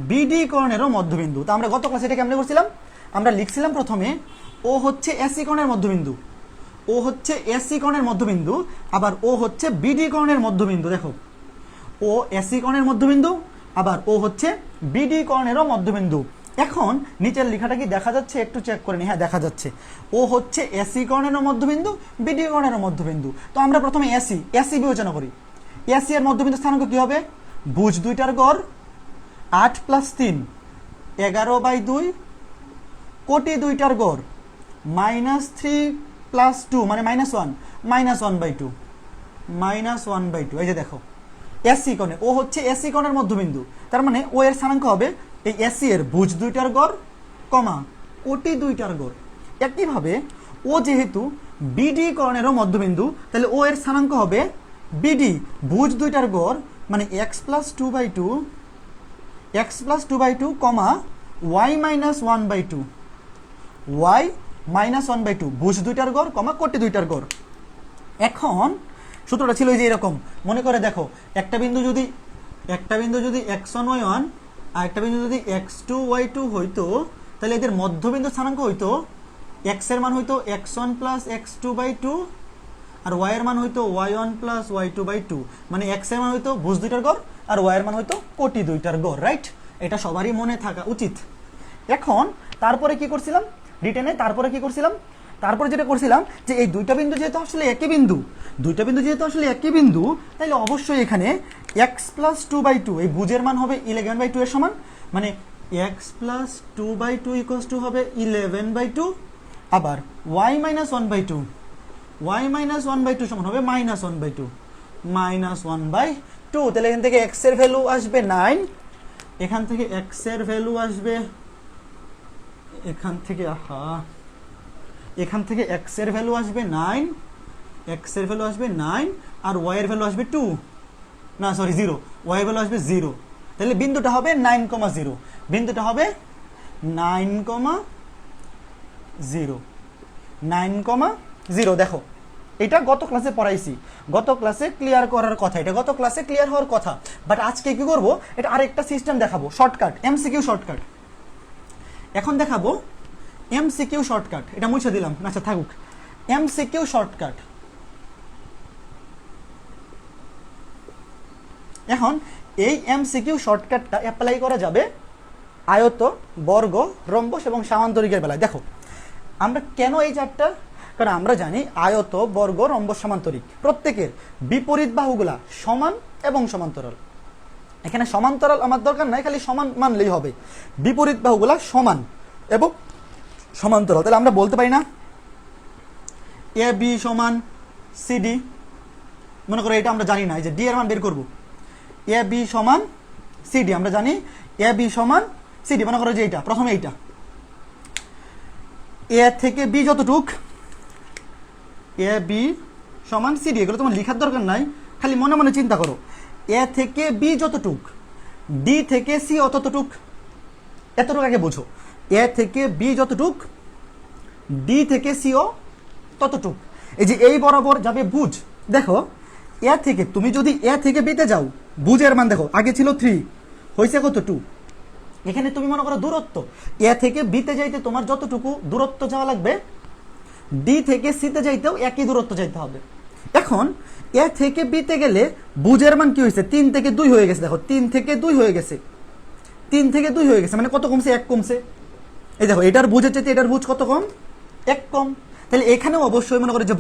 বিডি কর্ণেরও মধ্যবিন্দু। তা আমরা গত ক্লাসে এটা কেমনে করছিলাম? আমরা লিখছিলাম প্রথমে ও হচ্ছে এসি কর্ণের মধ্যবিন্দু, ও হচ্ছে এসি কর্ণের মধ্যবিন্দু, আবার ও হচ্ছে বিডি কর্ণের মধ্যবিন্দু। দেখো ও এসি কর্ণের মধ্যবিন্দু, আবার ও হচ্ছে বিডি কর্ণেরও মধ্যবিন্দু। এখন নিচের লেখাটা কি দেখা যাচ্ছে? একটু চেক করে নি। হ্যাঁ দেখা যাচ্ছে, ও হচ্ছে এসি কর্ণেরও মধ্যবিন্দু, বিডি কর্ণেরও মধ্যবিন্দু। তো আমরা প্রথমে এসি বিবেচনা করি। এসি এর মধ্যবিন্দু স্থানাঙ্ক কি হবে? ভুজ দুইটার গড় 8 + 3 11/2, কোটি দুইটার গড় -3 + 2 মানে -1, -1/2, -1/2। এই যে দেখো এসি কোণে, ও হচ্ছে এসি কোণের মধ্যবিন্দু, তার মানে ও এর স্থানাঙ্ক হবে এই এসি এর ভুজ দুইটার গড় কমা কোটি দুইটার গড়। একইভাবে ও যেহেতু বিডি কোণেরও মধ্যবিন্দু, তাহলে ও এর স্থানাঙ্ক হবে বিডি ভুজ দুইটার গড় মানে x+2/2 কমা y - 1/2 y - 1/2 ভুজ দুইটার গড় কমা কোটি দুইটার গড়। এখন সূত্রটা ছিল যে এরকম, মনে করে দেখো একটা বিন্দু যদি x1 y1 আর একটা বিন্দু যদি x2 y2 হইতো, তাহলে এদের মধ্যবিন্দু স্থানাঙ্ক হইতো x এর মান হইতো x1 + x2/2 আর y এর মান হইতো y1 + y2/2, মানে x এর মান হইতো ভুজ দুইটার গড় আর y এর মান হইতো কোটি দুইটার গড়, রাইট? এটা সবারই মনে থাকা উচিত। এখন তারপরে কি করছিলাম রিটেনে, তারপরে যেটা করছিলাম যে এই দুইটা বিন্দু যেহেতু আসলে একই বিন্দু, তাহলে অবশ্যই এখানে x+2/2 এই ভুজের মান হবে 11/2 এর সমান, মানে x+2/2 হবে 11/2, আবার y - 1/2 সমান হবে -1/2, তাহলে এখান থেকে x এর ভ্যালু আসবে 9, এখান থেকে x এর ভ্যালু আসবে x এর ভ্যালু আসবে 9, আর y এর ভ্যালু আসবে 2, না সরি 0, y এর ভ্যালু আসবে 0, তাহলে বিন্দুটা হবে 9,0, বিন্দুটা হবে 9,0। দেখো এটা গত ক্লাসে পড়াইছি, গত ক্লাসে ক্লিয়ার করার কথা, এটা গত ক্লাসে ক্লিয়ার হওয়ার কথা, বাট আজকে কি করব, এটা আরেকটা সিস্টেম দেখাবো, শর্টকাট, এমসিকিউ শর্টকাট। এখন দেখাবো এমসিকিউ শর্টকাট, এটা মুছে দিলাম, আচ্ছা থাকুক, এমসিকিউ শর্টকাট। এখন এই এমসিকিউ শর্টকাটটা অ্যাপ্লাই করা যাবে আয়ত, বর্গ, রম্বস এবং সামান্তরিকের বেলায়। দেখো আমরা কেন এই চারটা, কারণ আমরা জানি আয়ত, বর্গ, রম্বস, সামান্তরিক প্রত্যেকের বিপরীত বাহুগুলা সমান এবং সমান্তরাল। এখানে সমান্তরাল আমার দরকার নাই, খালি সমান মানলেই হবে, বিপরীত বাহুগুলা সমান এবং সমান্তরাল। তাহলে আমরা বলতে পারি না AB = CD, মনে করো এটা আমরা জানি না, এই যে D এর মান বের করব, AB = CD, আমরা জানি AB = CD, মনে করো যে এইটা প্রথমে, এইটা A থেকে B যতটুক, AB = CD, এগুলো তোমার লেখার দরকার নাই, খালি মনে মনে চিন্তা করো, A থেকে B যতটুক, D থেকে C অতটুক, এতটুকু আগে বোঝো, A থেকে B যতটুক, D থেকে C ও ততটুক। এই যে এই বরাবর যাবে ভুজ, দেখো A থেকে তুমি যদি A থেকে B তে যাও, ভুজের মান দেখো আগে ছিল 3, হয়েছে কত 2, এখানে তুমি মনে করো দূরত্ব A থেকে B তে যাইতে তোমার যতটুকু দূরত্ব যাওয়া লাগবে, D থেকে C তে যাইতেও একই দূরত্ব যাইতে হবে। এখন A থেকে B তে গেলে ভুজের মান কি হয়েছে, 3 থেকে 2 হয়ে গেছে, দেখো 3 থেকে 2 হয়ে গেছে, মানে কত কমছে, 1 কমছে। এই দেখো এটার ভুজের চাইতে এটার ভুজ কত কম, 1 কম। তাহলে এখানেও অবশ্যই মনে করে যে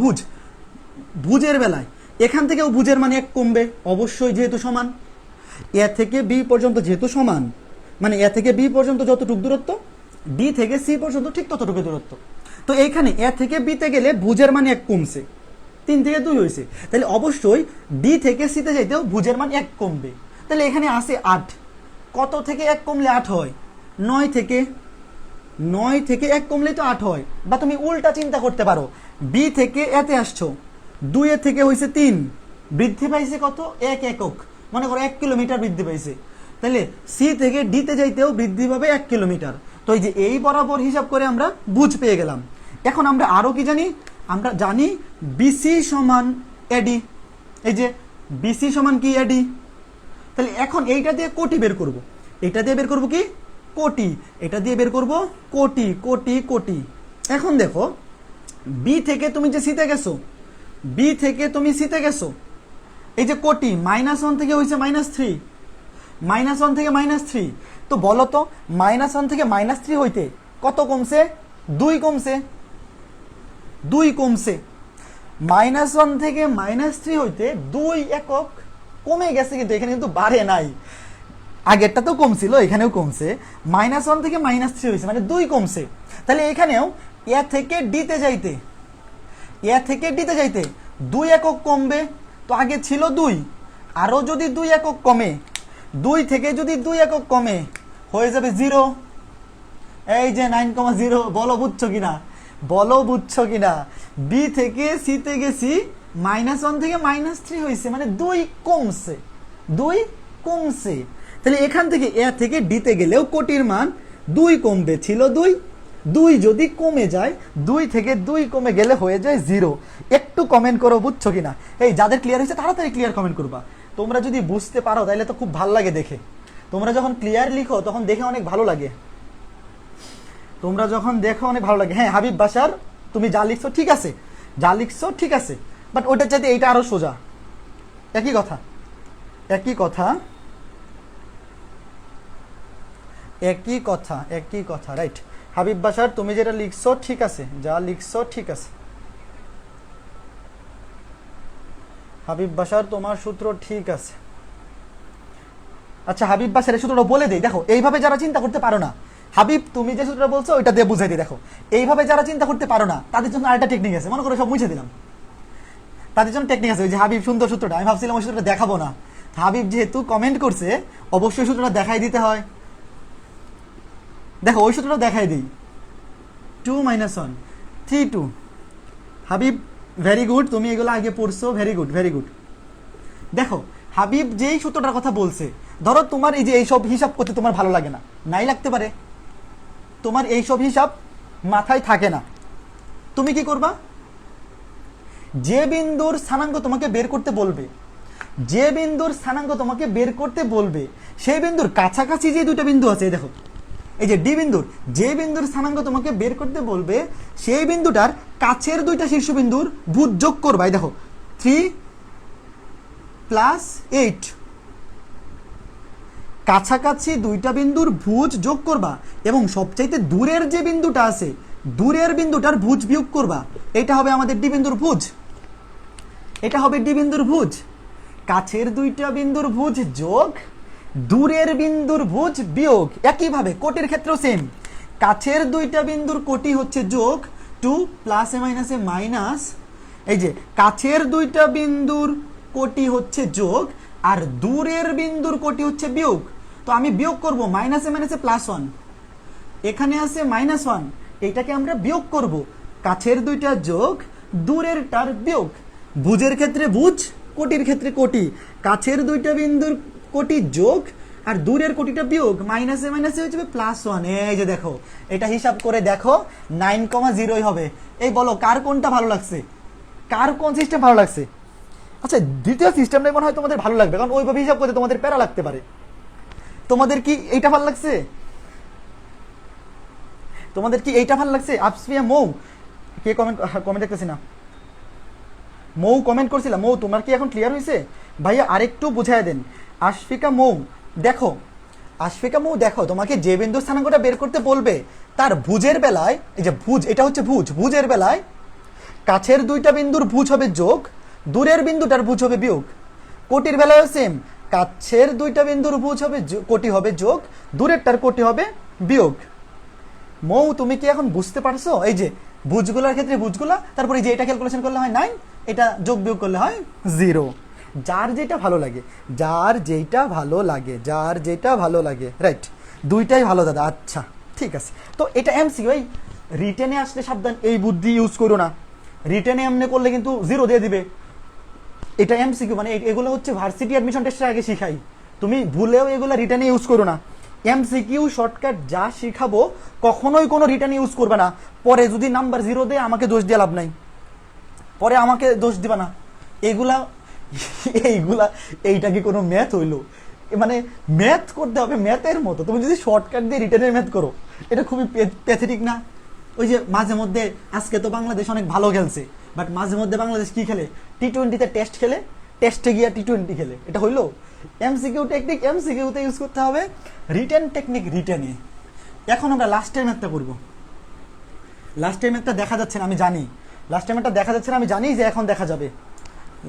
ভুজের বেলায় এখান থেকেও ভুজের মান 1 কমবে, অবশ্যই যেহেতু সমান। A থেকে B পর্যন্ত যেহেতু সমান, মানে A থেকে B পর্যন্ত যতটুকু দূরত্ব, D থেকে C পর্যন্ত ঠিক ততটুকু দূরত্ব। তো এইখানে A থেকে B তে গেলে ভুজের মান 1 কমছে, 3 থেকে 2 হয়েছে, তাহলে অবশ্যই D থেকে C তে যাইতেও ভুজের মান 1 কমবে। তাহলে এখানে আসে 8, কত থেকে 1 কমলে 8 হয়, 9 থেকে 1 কমলেই তো 8 হয়। বা তুমি উল্টা চিন্তা করতে পারো, B থেকে A তে আসছো, 2 এ থেকে হয়েছে 3, বৃদ্ধি পাইছে কত, 1 একক, মনে করো 1 কিলোমিটার বৃদ্ধি পাইছে, তাহলে C থেকে D তে যাইতেও বৃদ্ধি পাবে 1 কিলোমিটার। তো এই যে এই বরাবর হিসাব করে আমরা ভুজ পেয়ে গেলাম। এখন আমরা আরো কি জানি, আমরা জানি BC = AD, এই যে BC = কি, AD। তাহলে এখন এইটা দিয়ে কোটি বের করব, এটা দিয়ে বের করব কি, কোটি, এটা দিয়ে বের করব কোটি। এখন দেখো B থেকে তুমি যে C তে গেছো, এই যে কোটি, -1 থেকে হয়েছে -3, -1 থেকে -3, তো বলো তো -1 থেকে -3 হইতে কত কমছে, 2 কমছে, -1 থেকে -3 হইতে 2 একক কমে গেছে, কিন্তু এখানে কিন্তু বাড়ে নাই, আগেরটা তো কমছিল, এখানেও কমছে, -1 থেকে -3 হয়েছে, মানে 2 কমছে। তাহলে এখানেও A থেকে D তে যাইতে 2 একক কমবে, তো আগে ছিল 2, আরো যদি 2 একক কমে, 2 থেকে যদি 2 একক কমে হয়ে যাবে 0, এই যে 9,0। বলো বুঝছো কিনা, B থেকে C তে গেছি, -1 থেকে -3 হয়েছে, মানে 2 কমছে, 2 কমছে, তাহলে এখান থেকে এ থেকে ডিতে গেলেও কোটির মান 2 কমবে, ছিল 2 যদি কমে যায় 2 থেকে 2 কমে গেলে হয়ে যায় 0। একটু কমেন্ট করো বুঝছো কিনা, এই যাদের ক্লিয়ার হয়েছে তাড়াতাড়ি ক্লিয়ার কমেন্ট করবা। তোমরা যদি বুঝতে পারো তাহলে তো খুব ভালো লাগে দেখে, তোমরা যখন ক্লিয়ার লিখো তখন দেখে অনেক ভালো লাগে, তোমরা যখন দেখো অনেক ভালো লাগে। হ্যাঁ হাবিব বাশার, তুমি যা লিখছো ঠিক আছে, যা লিখছো ঠিক আছে, বাট ওইটার চাইতে এইটা আরো সোজা। একই কথা, একই কথা, একই কথা, একই কথা, রাইট। হাবিব বাশার তুমি যেটা লিখছো ঠিক আছে, যা লিখছো ঠিক আছে। হাবিব বাশার তোমার সূত্র ঠিক আছে। আচ্ছা হাবিব বাশার এই সূত্রটা বলে দেই, দেখো এইভাবে যারা চিন্তা করতে পারো না, হাবিব তুমি যে সূত্রটা বলছো ওইটা দিয়ে বুঝাই দিই। দেখো এইভাবে যারা চিন্তা করতে পারো না তাদের জন্য আরেকটা টেকনিক আছে, মনে করো সব মুছে দিলাম, তাদের জন্য টেকনিক আছে। ওই যে হাবিব সুন্দর সূত্রটা, আমি ভাবছিলাম ওই সূত্রটা দেখাবো না, হাবিব যেহেতু কমেন্ট করছে অবশ্যই সূত্রটা দেখাই দিতে হয়। দেখো ওই সূত্রটা দেখাই দিই, 2 - 1 3 2। হাবিব ভেরি গুড, তুমি এগুলো আগে পড়ছো, ভেরি গুড ভেরি গুড। দেখো হাবিব যেই সূত্রটার কথা বলছে, ধরো তোমার এই যে এইসব হিসাব করতে তোমার ভালো লাগে না, নাই লাগতে পারে, তোমার এইসব হিসাব মাথায় থাকে না, তুমি কি করবা, যে বিন্দুর স্থানাঙ্ক তোমাকে বের করতে বলবে, যে বিন্দুর স্থানাঙ্ক তোমাকে বের করতে বলবে সেই বিন্দুর কাছাকাছি যে দুইটা বিন্দু আছে, দেখো এই যে ডি বিন্দুর, যে বিন্দুর স্থানাঙ্ক তোমাকে বের করতে বলবে সেই বিন্দুটার কাছের দুইটা শীর্ষবিন্দুর ভুজ যোগ করবা। এই দেখো 3 + 8, কাছাকাছি দুইটা বিন্দুর ভুজ যোগ করবা এবং সবচাইতে দূরের যে বিন্দুটা আছে দূরের বিন্দুটার ভুজ বিয়োগ করবা। এটা হবে আমাদের ডি বিন্দুর ভুজ, এটা হবে ডি বিন্দুর ভুজ। কাছের দুইটা বিন্দুর ভুজ যোগ দূরের বিন্দুর ভুজ বিয়োগ। একইভাবে কোটির ক্ষেত্রেও সেম, কাছের দুইটা বিন্দুর কোটি হচ্ছে যোগ 2 + a - মাইনাস, এই যে কাছের দুইটা বিন্দুর কোটি হচ্ছে যোগ আর দূরের বিন্দুর কোটি হচ্ছে বিয়োগ। তো আমি বিয়োগ করব, মাইনাসে মাইনাসে +1, এখানে আছে -1, এটাকে আমরা বিয়োগ করব, কাছের দুইটা যোগ দূরেরটার বিয়োগ। ভুজের ক্ষেত্রে ভুজ, কোটির ক্ষেত্রে কোটি, কাছের দুইটা বিন্দুর কোটি যোগ আর দূরের কোটিটা বিয়োগ, মাইনাসে মাইনাসে হয়ে যাবে +1। এই যে দেখো এটা হিসাব করে দেখো 9,0 হবে। এই বলো কার কোনটা ভালো লাগছে, কার কোন সিস্টেম ভালো লাগছে? আচ্ছা দ্বিতীয় সিস্টেমটাই মনে হয় তোমাদের ভালো লাগবে, কারণ ওইভাবে হিসাব করতে তোমাদের প্যারা লাগতে পারে। তোমাদের কি এইটা ভালো লাগছে, তোমাদের কি এইটা ভালো লাগছে? আপসিয়া মৌ কে কমেন্ট দেখতেছি না, মৌ কমেন্ট করছিলাম, মৌ তোমার কি এখন ক্লিয়ার হয়েছে? ভাইয়া আরেকটু বুঝাই দেন। আশফিকা মৌ দেখো, আশফিকা মৌ দেখো, তোমাকে যে বিন্দু স্থানাঙ্কটা বের করতে বলবে তার ভুজের বেলায়, এই যে ভুজ, এটা হচ্ছে ভুজ, ভুজের বেলায় কাছের দুইটা বিন্দুর ভুজ হবে যোগ, দূরের বিন্দুটার ভুজ হবে বিয়োগ। কোটির বেলায়ও সেম, কাছের দুইটা বিন্দুর ভুজ হবে কোটি হবে যোগ, দূরেরটার কোটি হবে বিয়োগ। মৌ তুমি কি এখন বুঝতে পারছো? এই যে ভুজগুলোর ক্ষেত্রে ভুজগুলা, তারপরে যে এটা ক্যালকুলেশন করলে হয় 9, এটা যোগ বিয়োগ করলে হয় 0। যার যেটা ভালো লাগে, যার যেটা ভালো লাগে, যার যেটা ভালো লাগে, রাইট, দুইটাই ভালো দাদা। আচ্ছা ঠিক আছে, তো এটা এমসিকিউ, এই রিটেনে আসলে সাবধান, এই বুদ্ধি ইউজ করো না, রিটেনে এমনি করলে কিন্তু 0 দিয়ে দিবে। এটা এমসিকিউ মানে এগুলো হচ্ছে ভার্সিটি অ্যাডমিশন টেস্টের আগে শিখাই, তুমি ভুলেও এগুলো রিটেনে ইউজ করো না। এমসিকিউ শর্টকাট যা শিখাবো কখনোই কোনো রিটেনে ইউজ করবে না, পরে যদি নাম্বার 0 দেয় আমাকে দোষ দিয়ে লাভ নাই, পরে আমাকে দোষ দিবা না। এগুলা এইগুলা এইটা কি কোনো ম্যাথ হইলো? মানে ম্যাথ করতে হবে ম্যাথের মতো, তুমি যদি শর্টকাট দিয়ে রিটেনের ম্যাথ করো এটা খুবই প্যাথেটিক না? ওই যে মাঝে মধ্যে, আজকে তো বাংলাদেশ অনেক ভালো খেলছে, বাট মাঝে মধ্যে বাংলাদেশ কি খেলে, টি-20তে টেস্ট খেলে, টেস্টে গিয়ে টি-20 খেলে, এটা হইলো? এমসিকিউ টেকনিক এমসিকিউতে ইউজ করতে হবে, রিটেন টেকনিক রিটেনে। এখন আমরা লাস্টের ম্যাথটা করবো। লাস্টের ম্যাথটা দেখা যাচ্ছে না আমি জানি, লাস্টের ম্যাথটা দেখা যাচ্ছে না আমি জানি যে এখন দেখা যাবে,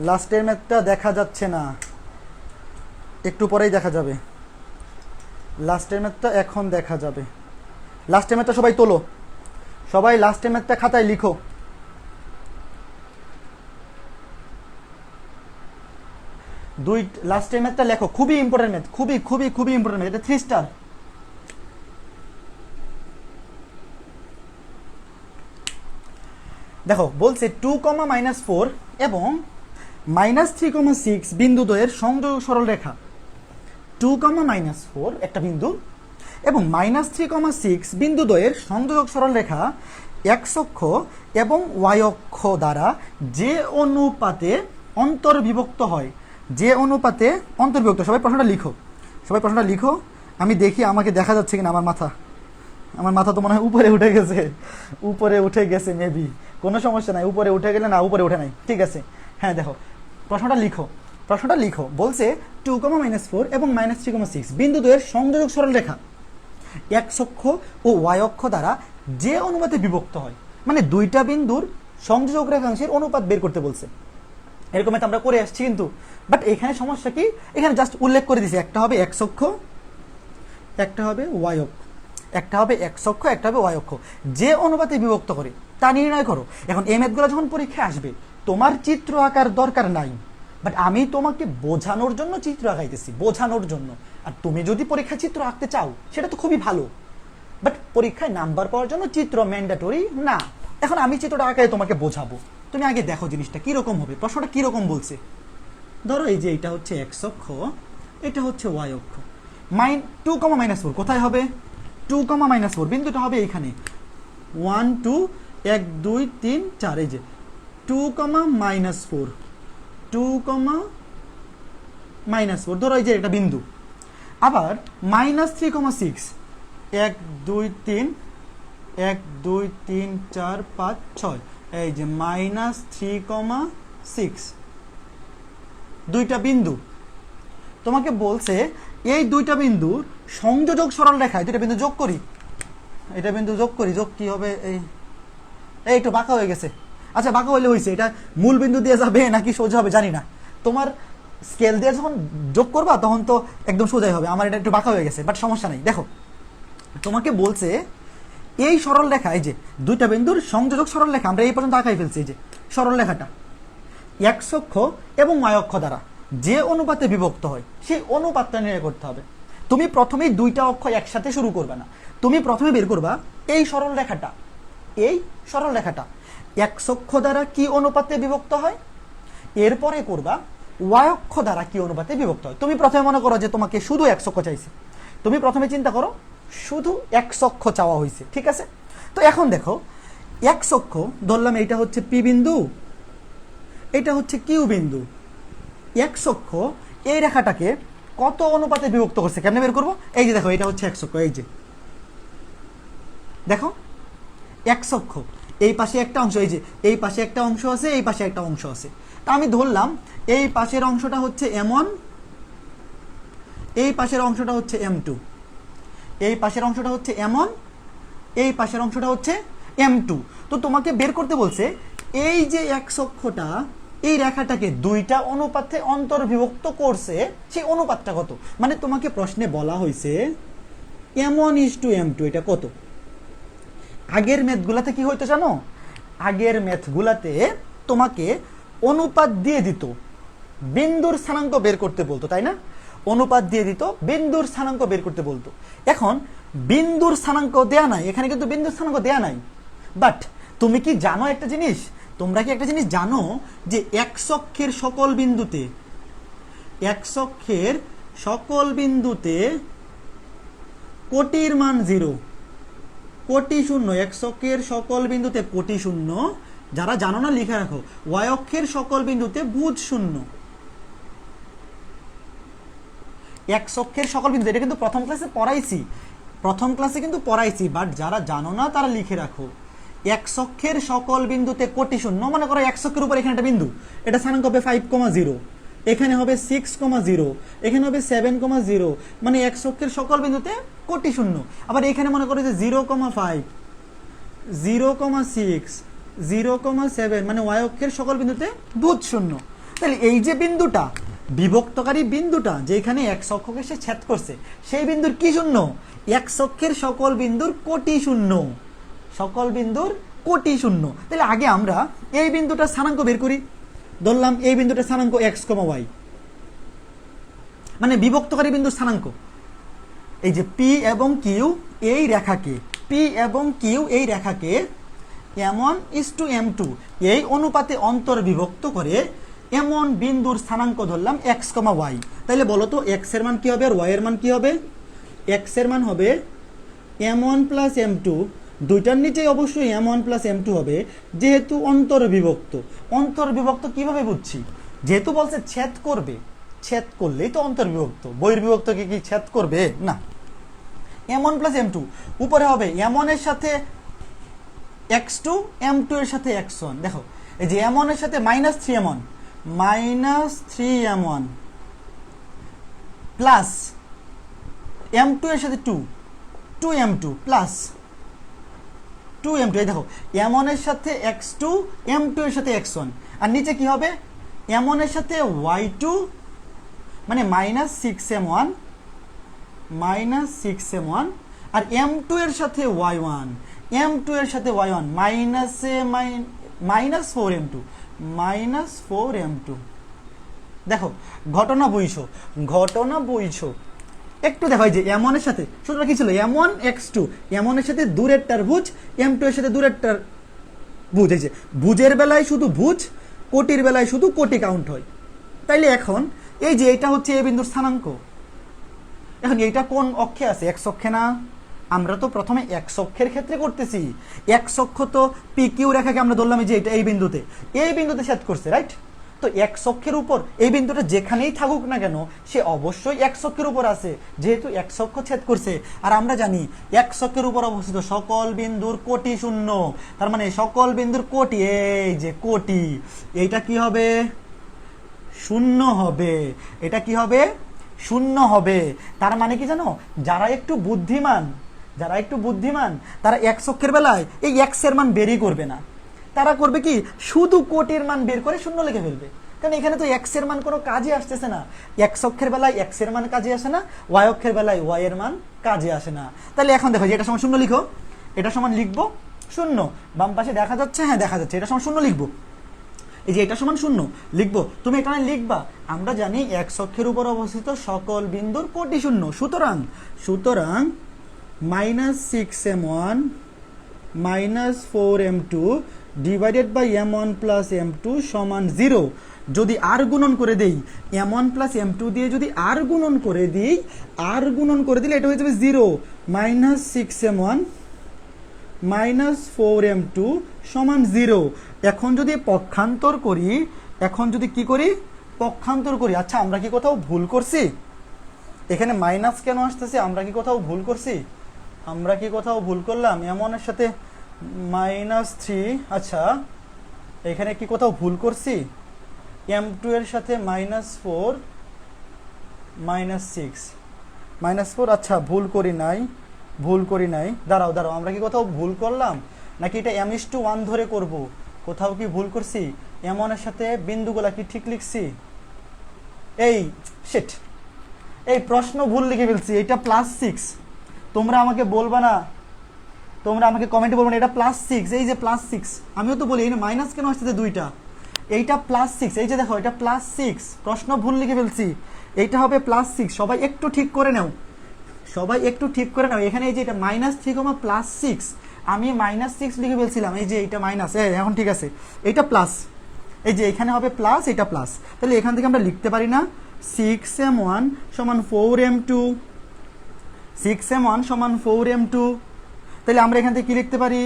লাস্টের ম্যাথটা দেখা যাচ্ছে না, একটু পরেই দেখা যাবে, লাস্টের ম্যাথটা এখন দেখা যাবে। লাস্টের ম্যাথটা সবাই তোলো, সবাই লাস্টের ম্যাথটা খাতায় লিখো। লাস্টের ম্যাথটা লেখো, খুবই ইম্পর্টেন্ট ম্যাথ, খুবই খুবই খুবই ইম্পর্টেন্ট ম্যাথ, এটা 3 স্টার। দেখো বলছে 2, -4 এবং -3,6 বিন্দুদ্বয়ের সংযোগ সরল রেখা 2, -4 একটা বিন্দু এবং -3, 6 বিন্দু দ্বয়ের সংযোজক সরলরেখা x অক্ষ এবং y অক্ষ দ্বারা যে অনুপাতে অন্তর্বিভক্ত হয়, যে অনুপাতে অন্তর্বিভক্ত। সবাই প্রশ্নটা লিখো। আমি দেখি আমাকে দেখা যাচ্ছে কিনা। আমার মাথা তো মনে হয় উপরে উঠে গেছে মেবি। কোনো সমস্যা নাই, উপরে উঠে গেলে না, উপরে উঠে নাই, ঠিক আছে। হ্যাঁ দেখো, প্রশ্নটা লিখো। বলছে 2, -4 এবং -3, 6 বিন্দু দ্বয়ের সংযোজক সরলরেখা x অক্ষ ও y অক্ষ দ্বারা যে অনুপাতে বিভক্ত হয়, মানে দুইটা বিন্দুর সংযোজক রেখাংশের অনুপাত বের করতে বলছে। এরকম তো আমরা করে আসছি কিন্তু, বাট এখানে সমস্যা কি, এখানে জাস্ট উল্লেখ করে দিয়েছি একটা হবে x অক্ষ, একটা হবে y অক্ষ, একটা হবে x অক্ষ, একটা হবে y অক্ষ, যে অনুপাতে বিভক্ত করে তা নির্ণয় করো। এখন এই ম্যাথগুলো যখন পরীক্ষায় আসবে তোমার চিত্র আঁকার দরকার নাই, বাট আমি তোমাকে বোঝানোর জন্য চিত্র আঁকাইতেছি, বোঝানোর জন্য। আর তুমি যদি পরীক্ষায় চিত্র আঁকতে চাও সেটা তো খুবই ভালো, বাট পরীক্ষায় নাম্বার পাওয়ার জন্য চিত্র ম্যান্ডেটরি না। এখন আমি চিত্রটা আঁকাই তোমাকে বোঝাবো, তুমি আগে দেখো জিনিসটা কিরকম হবে, প্রশ্নটা কিরকম বলছে। ধরো এই যে এটা হচ্ছে x অক্ষ, এটা হচ্ছে y অক্ষ। 2, -4 কোথায় হবে? 2, -4 বিন্দুটা হবে এইখানে 1, 2, 1, 2, 3, 4। এই যে 2, -4, 2, -4 ধরো এই যে এটা বিন্দু। আবার -3, 6, 1, 2, 3, 1, 2, 3, 4, 5, 6। এই যে -3, 6 দুইটা বিন্দু। তোমাকে বলছে এই দুইটা বিন্দুর সংযোজক সরলরেখায় দুইটা বিন্দু যোগ করি। এটা বিন্দু যোগ করি, যোগ কি হবে? এই একটু বাঁকা হয়ে গেছে। আচ্ছা বাঁকা হইলে হয়েছে, এটা মূল বিন্দু দিয়ে যাবে নাকি সোজা হবে জানি না। তোমার স্কেল দিয়ে যখন যোগ করবা তখন তো একদম সোজাই হবে। আমার এটা একটু বাঁকা হয়ে গেছে, বাট সমস্যা নাই। দেখো তোমাকে বলছে এই সরলরেখা, এই যে দুইটা বিন্দুর সংযোজক সরলরেখা আমরা এই পর্যন্ত আঁকাই ফেলছি। এই যে সরলরেখাটা x অক্ষ এবং y অক্ষ দ্বারা যে অনুপাতে বিভক্ত হয় সেই অনুপাতটা নির্ণয় করতে হবে। তুমি প্রথমেই দুইটা অক্ষ একসাথে শুরু করবে না, তুমি প্রথমে বের করবা এই সরলরেখাটা, x অক্ষ দ্বারা কি অনুপাতে বিভক্ত হয়, এরপরে করবা y অক্ষ দ্বারা কি অনুপাতে বিভক্ত হয়। তুমি প্রথমে মনে করো যে তোমাকে শুধু x অক্ষ চাইছে, তুমি প্রথমে চিন্তা করো শুধু x অক্ষ চাওয়া হয়েছে, ঠিক আছে। তো এখন দেখো x অক্ষ ধরলাম এইটা হচ্ছে p বিন্দু, এটা হচ্ছে q বিন্দু। x অক্ষ এই রেখাটাকে কত অনুপাতে বিভক্ত করছে কেমনে বের করবো? এই যে দেখো এটা হচ্ছে x অক্ষ, এই যে দেখো x অক্ষ এই পাশে একটা অংশ, এই যে এই পাশে একটা অংশ আছে, এই পাশে একটা অংশ আছে। তা আমি ধরলাম এই পাশের অংশটা হচ্ছে m1, এই পাশের অংশটা হচ্ছে m2, এই পাশের অংশটা হচ্ছে m1, এই পাশের অংশটা হচ্ছে m2। তো তোমাকে বের করতে বলছে এই যে x অক্ষটা এই রেখাটাকে দুইটা অনুপাতে অন্তর্বিভক্ত করছে, সেই অনুপাতটা কত। মানে তোমাকে প্রশ্নে বলা হয়েছে m1:m2 এটা কত। আগের ম্যাথগুলাতে কি হইতো জানো? আগের ম্যাথগুলাতে তোমাকে অনুপাত দিয়ে দিত, বিন্দুর স্থানাঙ্ক বের করতে বলতো, তাই না? অনুপাত দিয়ে দিত, বিন্দুর স্থানাঙ্ক বের করতে বলতো। এখন বিন্দুর স্থানাঙ্ক দেয়া নাই, এখানে কিন্তু বিন্দুর স্থানাঙ্ক দেয়া নাই। বাট তুমি কি জানো একটা জিনিস, তোমরা কি একটা জিনিস জানো যে x অক্ষের সকল বিন্দুতে কোটির মান 0, কোটি শূন্য। x অক্ষের সকল বিন্দুতে কোটি শূন্য, যারা জানো না লিখে রাখো। y অক্ষের সকল বিন্দুতে ভুজ শূন্য। x অক্ষের সকল বিন্দু, এটা কিন্তু প্রথম ক্লাসে কিন্তু পড়াইছি, বাট যারা জানো না তারা লিখে রাখো। x অক্ষের সকল বিন্দুতে কোটি শূন্য, মনে করো x অক্ষের উপর এখানে একটা বিন্দু, এটা স্থানাঙ্ক হবে 5,0, এখানে হবে 6,0, এখানে হবে 7,0, মানে x অক্ষের সকল বিন্দুতে কোটি শূন্য। আবার এখানে মনে করো যে 0,5, 0,6, 0,7, মানে y অক্ষের সকল বিন্দুতে ভুজ শূন্য। তাহলে এই যে বিন্দুটা, বিভক্তকারী বিন্দুটা যেখানে x অক্ষকে সে ছেদ করছে, সেই বিন্দুর কি শূন্য? x অক্ষের সকল বিন্দুর কোটি শূন্য, সকল বিন্দুর কোটি শূন্য। তাহলে আগে আমরা এই বিন্দুটা স্থানাঙ্ক বের করি। ধরলাম এই বিন্দুটা স্থানাঙ্ক x, y, মানে বিভক্তকারী বিন্দুর স্থানাঙ্ক। এই যে p এবং q এই রেখাকে m1:m2 এই অনুপাতে অন্তর্বিভক্ত করে এমন বিন্দুর স্থানাঙ্ক ধরলাম x, y। তাইলে বলো তো এক্স এর মান কি হবে আর ওয়াই এর মান কি হবে? এক্স এর মান হবে m1 প্লাস m2, দুইটার নিচেই অবশ্যই m1 প্লাস m2 হবে, যেহেতু অন্তর্বিভক্ত। অন্তর্বিভক্ত কিভাবে বুঝছি? যেহেতু বলছে ছেদ করবে, ছেদ করলেই তো অন্তর্বিভক্ত, বহির্বিভক্তকে কি ছেদ করবে? না। m1 প্লাস m2 উপরে হবে m1 এর সাথে x2, m2 এর সাথে x1। দেখো এই যে m1 এর সাথে -3m1, -3m1 প্লাস m2 এর সাথে 2m2 প্লাস 2m2। এই দেখো m1 এর সাথে x2, m2 এর সাথে x1, আর নিচে কি হবে? m1 এর সাথে y2 মানে -6m1, -6m1, আর m2 এর সাথে y1, m2 এর সাথে y1 -4m2, -4m2। দেখো ঘটনা বুঝছো, ঘটনা বুঝছো। একটু দেখো এই যে m1 এর সাথে সূত্রটা কি ছিল? m1 x2, m1 এর সাথে দূরেরটার ভুজ, m2 এর সাথে দূরেরটার ভুজ। এই যে ভুজের বেলায় শুধু ভুজ, কোটির বেলায় শুধু কোটি কাউন্ট হয়। তাইলে এখন এই যে এটা হচ্ছে এ বিন্দুর স্থানাঙ্ক, এখন এইটা কোন অক্ষে আছে? এক্স অক্ষে না? আমরা তো প্রথমে এক্স অক্ষের ক্ষেত্রে করতেছি। এক্স অক্ষ তো পি কিউ রেখাকে আমরা ধরলাম যে এটা এই বিন্দুতে ছেদ করছে, রাইট? তো এক্স অক্ষের উপর এই বিন্দুটা যেখানেই থাকুক না কেন সে অবশ্যই এক্স অক্ষের উপর আছে, যেহেতু এক্স অক্ষ ছেদ করছে। আর আমরা জানি এক্স অক্ষের উপর অবস্থিত সকল বিন্দুর কোটি শূন্য, তার মানে সকল বিন্দুর কোটি, এই যে কোটি, এইটা কি হবে? শূন্য হবে। এটা কি হবে? শূন্য হবে। তার মানে কি জানো? যারা একটু বুদ্ধিমান তারা এক্স অক্ষের বেলায় এই এক্স এর মান বেরই করবে না, তারা করবে কি? শুধু কোটির মান বের করে শূন্য লিখে ফেলবে। কারণ এখানে তো এক্স এর মান কোনো কাজে আসতেছে না। এক্স অক্ষের বেলায় এক্স এর মান কাজে আসে না, ওয়াই অক্ষের বেলায় ওয়াই এর মান কাজে আসে না। তাহলে এখন দেখো যে এটা সমান শূন্য লিখো, এটা সমান লিখবো শূন্য। বাম পাশে দেখা যাচ্ছে? হ্যাঁ দেখা যাচ্ছে। এটা সমান শূন্য লিখবো, এই যে এটা সমান শূন্য লিখবো। তুমি এখানে লিখবা, আমরা জানি এক্স অক্ষের উপর অবস্থিত সকল বিন্দুর কোটি শূন্য। সুতরাং -6m1 -4m2 divided by m1 plus m2 সমান 0। যদি আর গুণন করে দেই, m1 প্লাস m2 দিয়ে যদি আর গুণন করে দিলে এটা হয়ে যাবে 0, -6m1 -4m2 সমান 0। এখন যদি পক্ষান্তর করি, পক্ষান্তর করি। আচ্ছা আমরা কি কোথাও ভুল করছি? এখানে মাইনাস কেন আসতেছে? আমরা কি কোথাও ভুল করছি? আমরা কি কোথাও ভুল করলাম? m1 এর সাথে -3, আচ্ছা এখানে কি কোথাও ভুল করছি? m2 এর সাথে -4, -6, আচ্ছা ভুল করি নাই। দাঁড়াও আমরা কি কোথাও ভুল করলাম, নাকি এটা m:1 ধরে করব? কোথাও কি ভুল করছি? m1 এর সাথে বিন্দুগুলা কি ঠিক লিখছি? এই প্রশ্ন ভুল লিখে ফেলছি। এটা +6। তোমরা আমাকে বলবা না, তোমরা আমাকে কমেন্টে বলবে না এটা +6। এই যে +6, আমিও তো বলি এই মাইনাস কেন আসছে দুইটা? এইটা +6, এই যে দেখো এটা +6, প্রশ্ন ভুল লিখে ফেলছি। এইটা হবে +6। সবাই একটু ঠিক করে নাও, এখানে এই যে এটা -3, +6, আমি -6 লিখে ফেলছিলাম। এই যে এটা মাইনাস, এখন ঠিক আছে। এইটা প্লাস, এই যে এখানে হবে প্লাস, এটা প্লাস। তাহলে এখান থেকে আমরা লিখতে পারি না 6m1 সমান 4m2, 6m1 সমান 4m2। তাহলে আমরা এখান থেকে কি লিখতে পারি?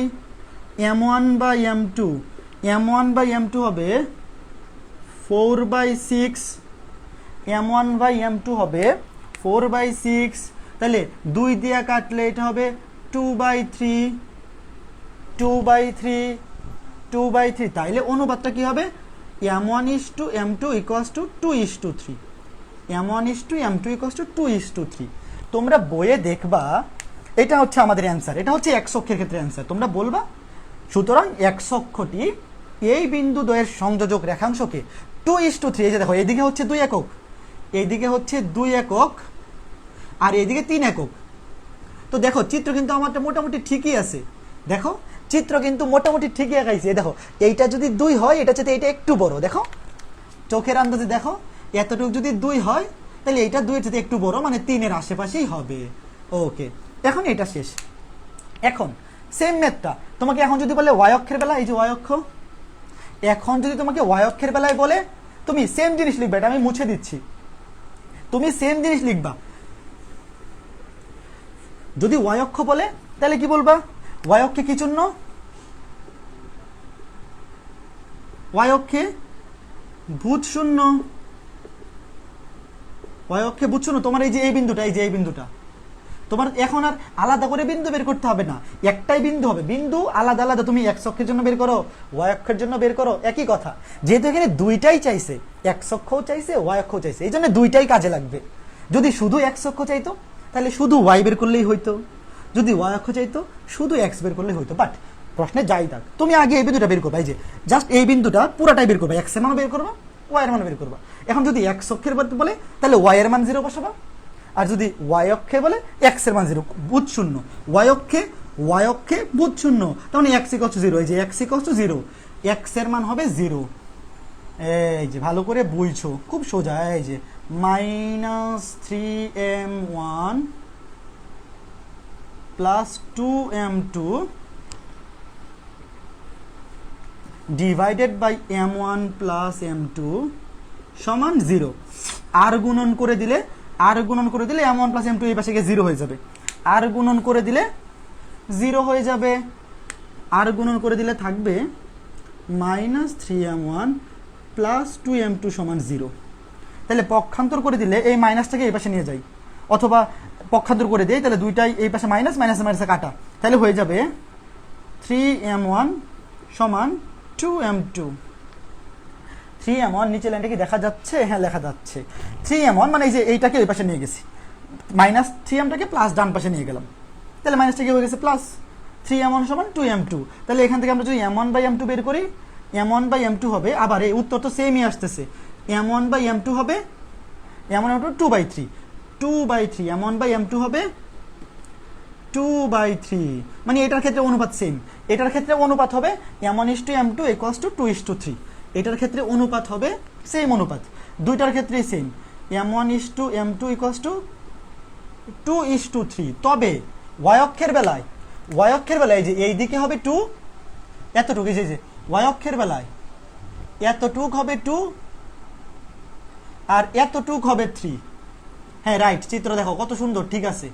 m1 বাই m2 হবে 4/6, m1 বাই m2 হবে 4/6। তাহলে 2 দিয়ে কাটলে এটা হবে 2/3। তাইলে অনুপাতটা কি হবে? m1:m2 = 2:3। m1:m2 = 2:3। তোমরা বইয়ে দেখবা এটা হচ্ছে আমাদের অ্যান্সার, এটা হচ্ছে এক্স অক্ষের ক্ষেত্রে অ্যান্সার। তোমরা বলবা সুতরাং এক্স অক্ষটি এই বিন্দু দ্বয়ের সংযোজক রেখাংশকে 2:3, এই যে দেখো এদিকে হচ্ছে 2 একক, এইদিকে হচ্ছে 2 একক, আর এইদিকে 3 একক। তো দেখো চিত্র কিন্তু আমারটা মোটামুটি ঠিকই আছে। দেখো চিত্র কিন্তু মোটামুটি ঠিকই আঁকাইছে। দেখো এইটা যদি 2 হয়, এটা যদি এটা একটু বড়, দেখো চোখের আন্দাজে দেখো এতটুকু যদি 2 হয় তাহলে এইটা 2 এর চেয়ে একটু বড়, মানে 3 এর আশেপাশেই হবে। ওকে, এখন এটা শেষ। এখন সেম ম্যাথটা তোমাকে এখন যদি বলে ওয়াই অক্ষের বেলা, এই যে ওয়াই অক্ষ, এখন যদি তোমাকে ওয়াই অক্ষের বেলায় বলে তুমি সেম জিনিস লিখবে, এটা আমি মুছে দিচ্ছি। তুমি সেম জিনিস লিখবা। যদি ওয়াই অক্ষ বলে তাহলে কি বলবা? ওয়াই অক্ষে কি চিহ্ন? ওয়াই অক্ষে ভূত শূন্য। ওয়াই অক্ষে ভূত শূন্য। তোমার এই যে এই বিন্দুটা, এই যে এই বিন্দুটা, তোমার এখন আর আলাদা করে বিন্দু বের করতে হবে না, একটাই বিন্দু হবে। বিন্দু আলাদা আলাদা তুমি এক্স অক্ষের জন্য বের করো, ওয়াই অক্ষের জন্য বের করো, একই কথা। যেহেতু এখানে দুইটাই চাইছে, এক্স অক্ষও চাইছে ওয়াই অক্ষও চাইছে, এই জন্য দুইটাই কাজে লাগবে। যদি শুধু এক্স অক্ষ চাইতো তাহলে শুধু ওয়াই বের করলেই হইতো, যদি ওয়াই অক্ষ চাইতো শুধু এক্স বের করলেই হইতো। বাট প্রশ্নে যাই থাক, তুমি আগে এই বিন্দুটা বের করবা, এই যে জাস্ট এই বিন্দুটা পুরাটাই বের করবা, এক্স এর মানও বের করবা, ওয়াই এর মানও বের করবা। এখন যদি এক্স অক্ষের বলে তাহলে ওয়াই এর মান 0 বসাবা, আর যদি ওয়াই অক্ষে বলে এক্স এর মান 0, বুধ শূন্য। ওয়াই অক্ষে বুধ শূন্য, তার মানে এক্স ইকুয়াল টু 0, এই যে এক্স ইকুয়াল টু 0, এক্স এর মান হবে 0। এই যে ভালো করে বুঝছো, খুব সোজা। এই যে -3m1 plus 2m2 divided by m1 plus m2 সমান 0। আর গুণন করে দিলে m1 প্লাস m2 এই পাশে গিয়ে 0 হয়ে যাবে। আর গুণন করে দিলে 0 হয়ে যাবে। আর গুণন করে দিলে থাকবে -3m1 প্লাস 2m2 সমান 0। তাহলে পক্ষান্তর করে দিলে এই মাইনাসটাকে এই পাশে নিয়ে যাই, অথবা পক্ষান্তর করে দেই, তাহলে দুইটাই এই পাশে মাইনাস, মাইনাসে কাটা, তাহলে হয়ে যাবে 3m1 সমান 2m2। 3m1 নিচে লাইনটা কি দেখা যাচ্ছে? হ্যাঁ লেখা যাচ্ছে। 3m1 মানে এই যে এইটাকে ওই পাশে নিয়ে গেছি, -3mটাকে প্লাস ডান পাশে নিয়ে গেলাম, তাহলে মাইনাসটা কি হয়ে গেছে প্লাস। 3m1 সমান 2m2। তাহলে এখান থেকে আমরা যদি m1 বাই m2 বের করি, m1 বাই m2 হবে, আবার এই উত্তর তো সেমই আসতেছে, m1 বাই m2 হবে m1 m2 2/3, 2/3 m1 by m2 হবে 2/3, মানে এটার ক্ষেত্রে অনুপাত সেম। এটার ক্ষেত্রে অনুপাত হবে m1:m2 = 2:3। এটার ক্ষেত্রে অনুপাত হবে সেম অনুপাত, দুইটার ক্ষেত্রেই সেম, m1:m2 = 2:3। তবে ওয়াই অক্ষের বেলায় যে এই দিকে হবে 2, এতটুকু, এই যে ওয়াই অক্ষের বেলায় এতটুক হবে 2 আর এতটুক হবে 3। হ্যাঁ রাইট, চিত্র দেখো কত সুন্দর, ঠিক আছে।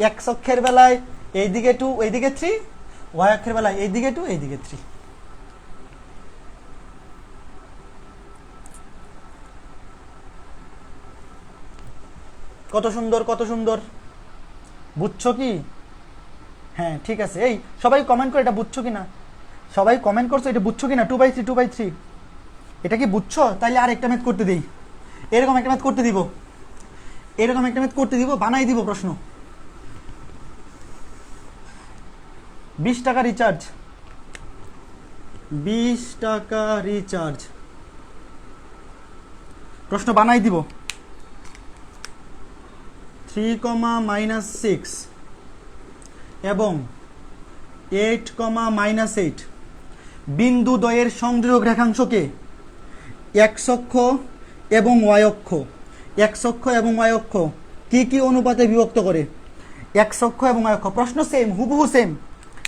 এক্স অক্ষের বেলায় এইদিকে 2 এইদিকে 3, ওয়াই অক্ষের বেলায় এইদিকে 2 এইদিকে 3। কত সুন্দর, কত সুন্দর, বুঝছো কি? হ্যাঁ ঠিক আছে। এই সবাই কমেন্ট করে এটা বুঝছো কিনা, সবাই কমেন্ট করছো এটা বুঝছো কিনা? 2/3 এটা কি বুঝছো? তাইলে আর একটা ম্যাথ করতে দিই, এরকম একটা ম্যাথ করতে দিব, বানাই দিব প্রশ্ন। 20 টাকা রিচার্জ, 20 টাকা রিচার্জ, প্রশ্ন বানাই দিব। 3, -6 এবং 8, বিন্দু দ্বয়ের সংযোগ রেখাংশকে এক্স অক্ষ এবং ওয়াই অক্ষ কি কি অনুপাতে বিভক্ত করে? এক্স অক্ষ এবং ওয়াই অক্ষ, প্রশ্ন সেম,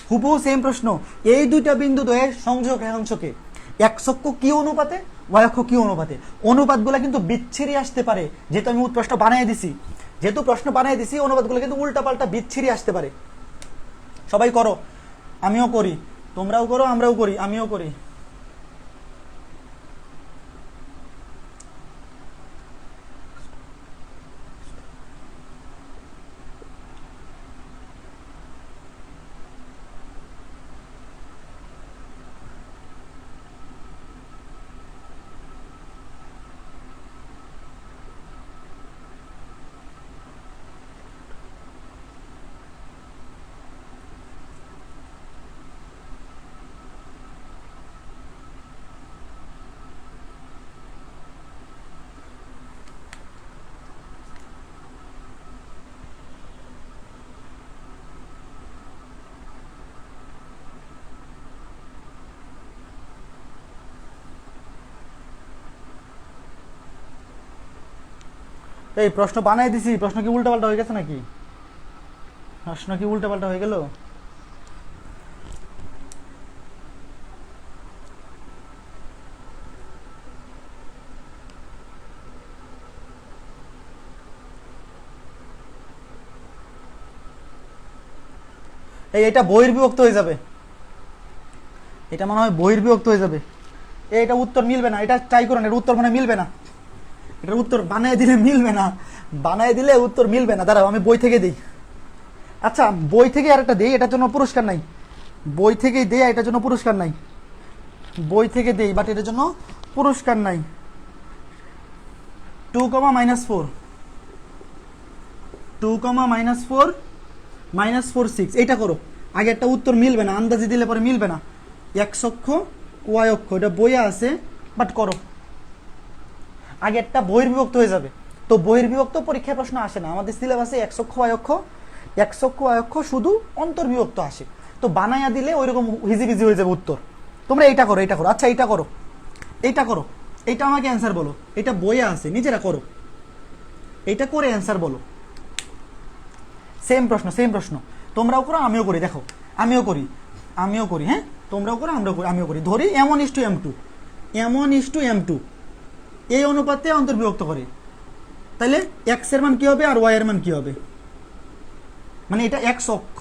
হুবহু সেম প্রশ্ন। এই দুইটা বিন্দু দ্বয়ের সংযোগ রেখাংশকে এক্স অক্ষ কি অনুপাতে, ওয়াই অক্ষ কি অনুপাতে। অনুপাতগুলো কিন্তু বিচ্ছিরি আসতে পারে, যেহেতু আমি প্রশ্ন বানিয়ে দিছি, অনুপাতগুলো কিন্তু উল্টাপাল্টা বিচ্ছিরি আসতে পারে। সবাই করো, আমিও করি, তোমরাও করো, আমরাও করি, আমিও করি। এই প্রশ্ন বানাই দিছি, প্রশ্ন কি উল্টাপাল্টা হয়ে গেছে নাকি? প্রশ্ন কি উল্টাপাল্টা হয়ে গেল? এটা বহির্বিভক্ত হয়ে যাবে, এটা মনে হয় বহির্বিভক্ত হয়ে যাবে। এটা উত্তর মিলবে না, এটা ট্রাই করুন, এর উত্তর মানে মিলবে না, এটার উত্তর বানায় দিলে মিলবে না, বানায় দিলে উত্তর মিলবে না। দাঁড়াও আমি বই থেকে দিই। আচ্ছা বই থেকে আরেকটা দিই, এটার জন্য পুরস্কার নাই, বই থেকেই দেই, এটার জন্য পুরস্কার নাই, বই থেকে দেই বাট এটার জন্য পুরস্কার নাই। 2, -4 2, -4 -4 6, এইটা করো। আগে একটা উত্তর মিলবে না, আন্দাজে দিলে পরে মিলবে না। এক্স অক্ষ ওয়াই অক্ষ, এটা বইয়ে আছে বাট করো। আগে একটা বহির্বিভক্ত হয়ে যাবে, তো বহির্বিভক্ত পরীক্ষায় প্রশ্ন আসে না আমাদের সিলেবাসে। এক্স অক্ষ ওয়াই অক্ষ, এক্স অক্ষ ওয়াই অক্ষ শুধু অন্তর্বিভক্ত আসে, তো বানায়া দিলে ওইরকম হিজিবিজি হয়ে যাবে উত্তর। তোমরা এইটা করো, এইটা করো। আচ্ছা এইটা করো, এইটা করো, এইটা আমাকে অ্যান্সার বলো, এটা বইয়ে আছে, নিজেরা করো, এইটা করে অ্যান্সার বলো। সেম প্রশ্ন, সেম প্রশ্ন, তোমরাও করো আমিও করি, দেখো আমিও করি, আমিও করি, হ্যাঁ তোমরাও করো আমরাও করি, আমিও করি। ধরি M1:M2, M1:M2 এই অনুপাতে অন্তর্বিভক্ত করে, তাহলে এক্স এর মান কি হবে আর ওয়াই এর মান কি হবে? মানে এটা এক্স অক্ষ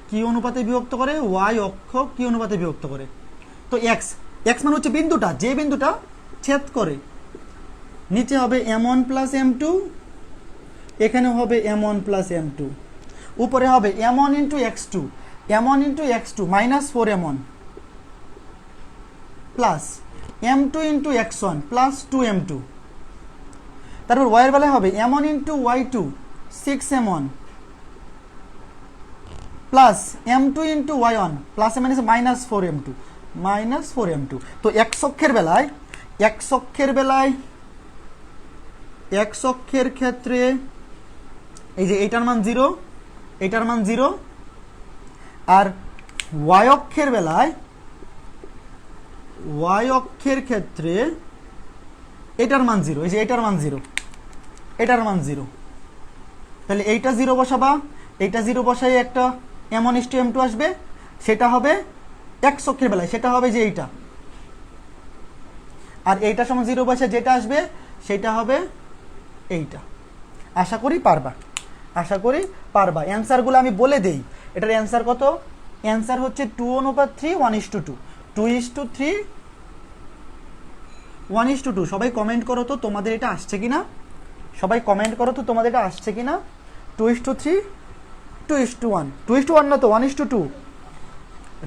কি অনুপাতে বিভক্ত করে, ওয়াই অক্ষ কি অনুপাতে বিভক্ত করে। তো এক্স, এক্স মানে হচ্ছে বিন্দুটা, যে বিন্দুটা ছেদ করে। নিচে হবে M1 + M2, এখানে হবে M1 + M2, উপরে হবে M1 × X2, M1 × X2 -4M1 plus M2 × X1 +2M2। তারপর y এর বেলায় হবে M1 × Y2 6M1 plus M2 × Y1 plus -4M2 -4M2। তো x অক্ষের বেলায়, x অক্ষের বেলায়, x অক্ষের ক্ষেত্রে এই যে এইটার মান 0, এটার মান 0, আর y অক্ষের বেলায়, y অক্ষের ক্ষেত্রে এটার মান 0, এই যে এটার মান 0, এটার মান 0। তাহলে এইটা 0 বসাবা, এইটা 0 বসাই একটা M1:M2 আসবে, সেটা হবে x অক্ষের বেলায়, সেটা হবে যে এইটা। আর এইটার সমান 0 বসে যেটা আসবে সেটা হবে এইটা। আশা করি পারবা, আশা করি পারবা। অ্যান্সারগুলো আমি বলে দেই। এটার অ্যান্সার কত? অ্যান্সার হচ্ছে 2:3 1:2, 2:3 1:2। সবাই কমেন্ট করো তো তোমাদের এটা আসছে কিনা, সবাই কমেন্ট করো তো তোমাদের এটা আসছে কিনা। 2:3 2:1, 2:1 না তো 1:2।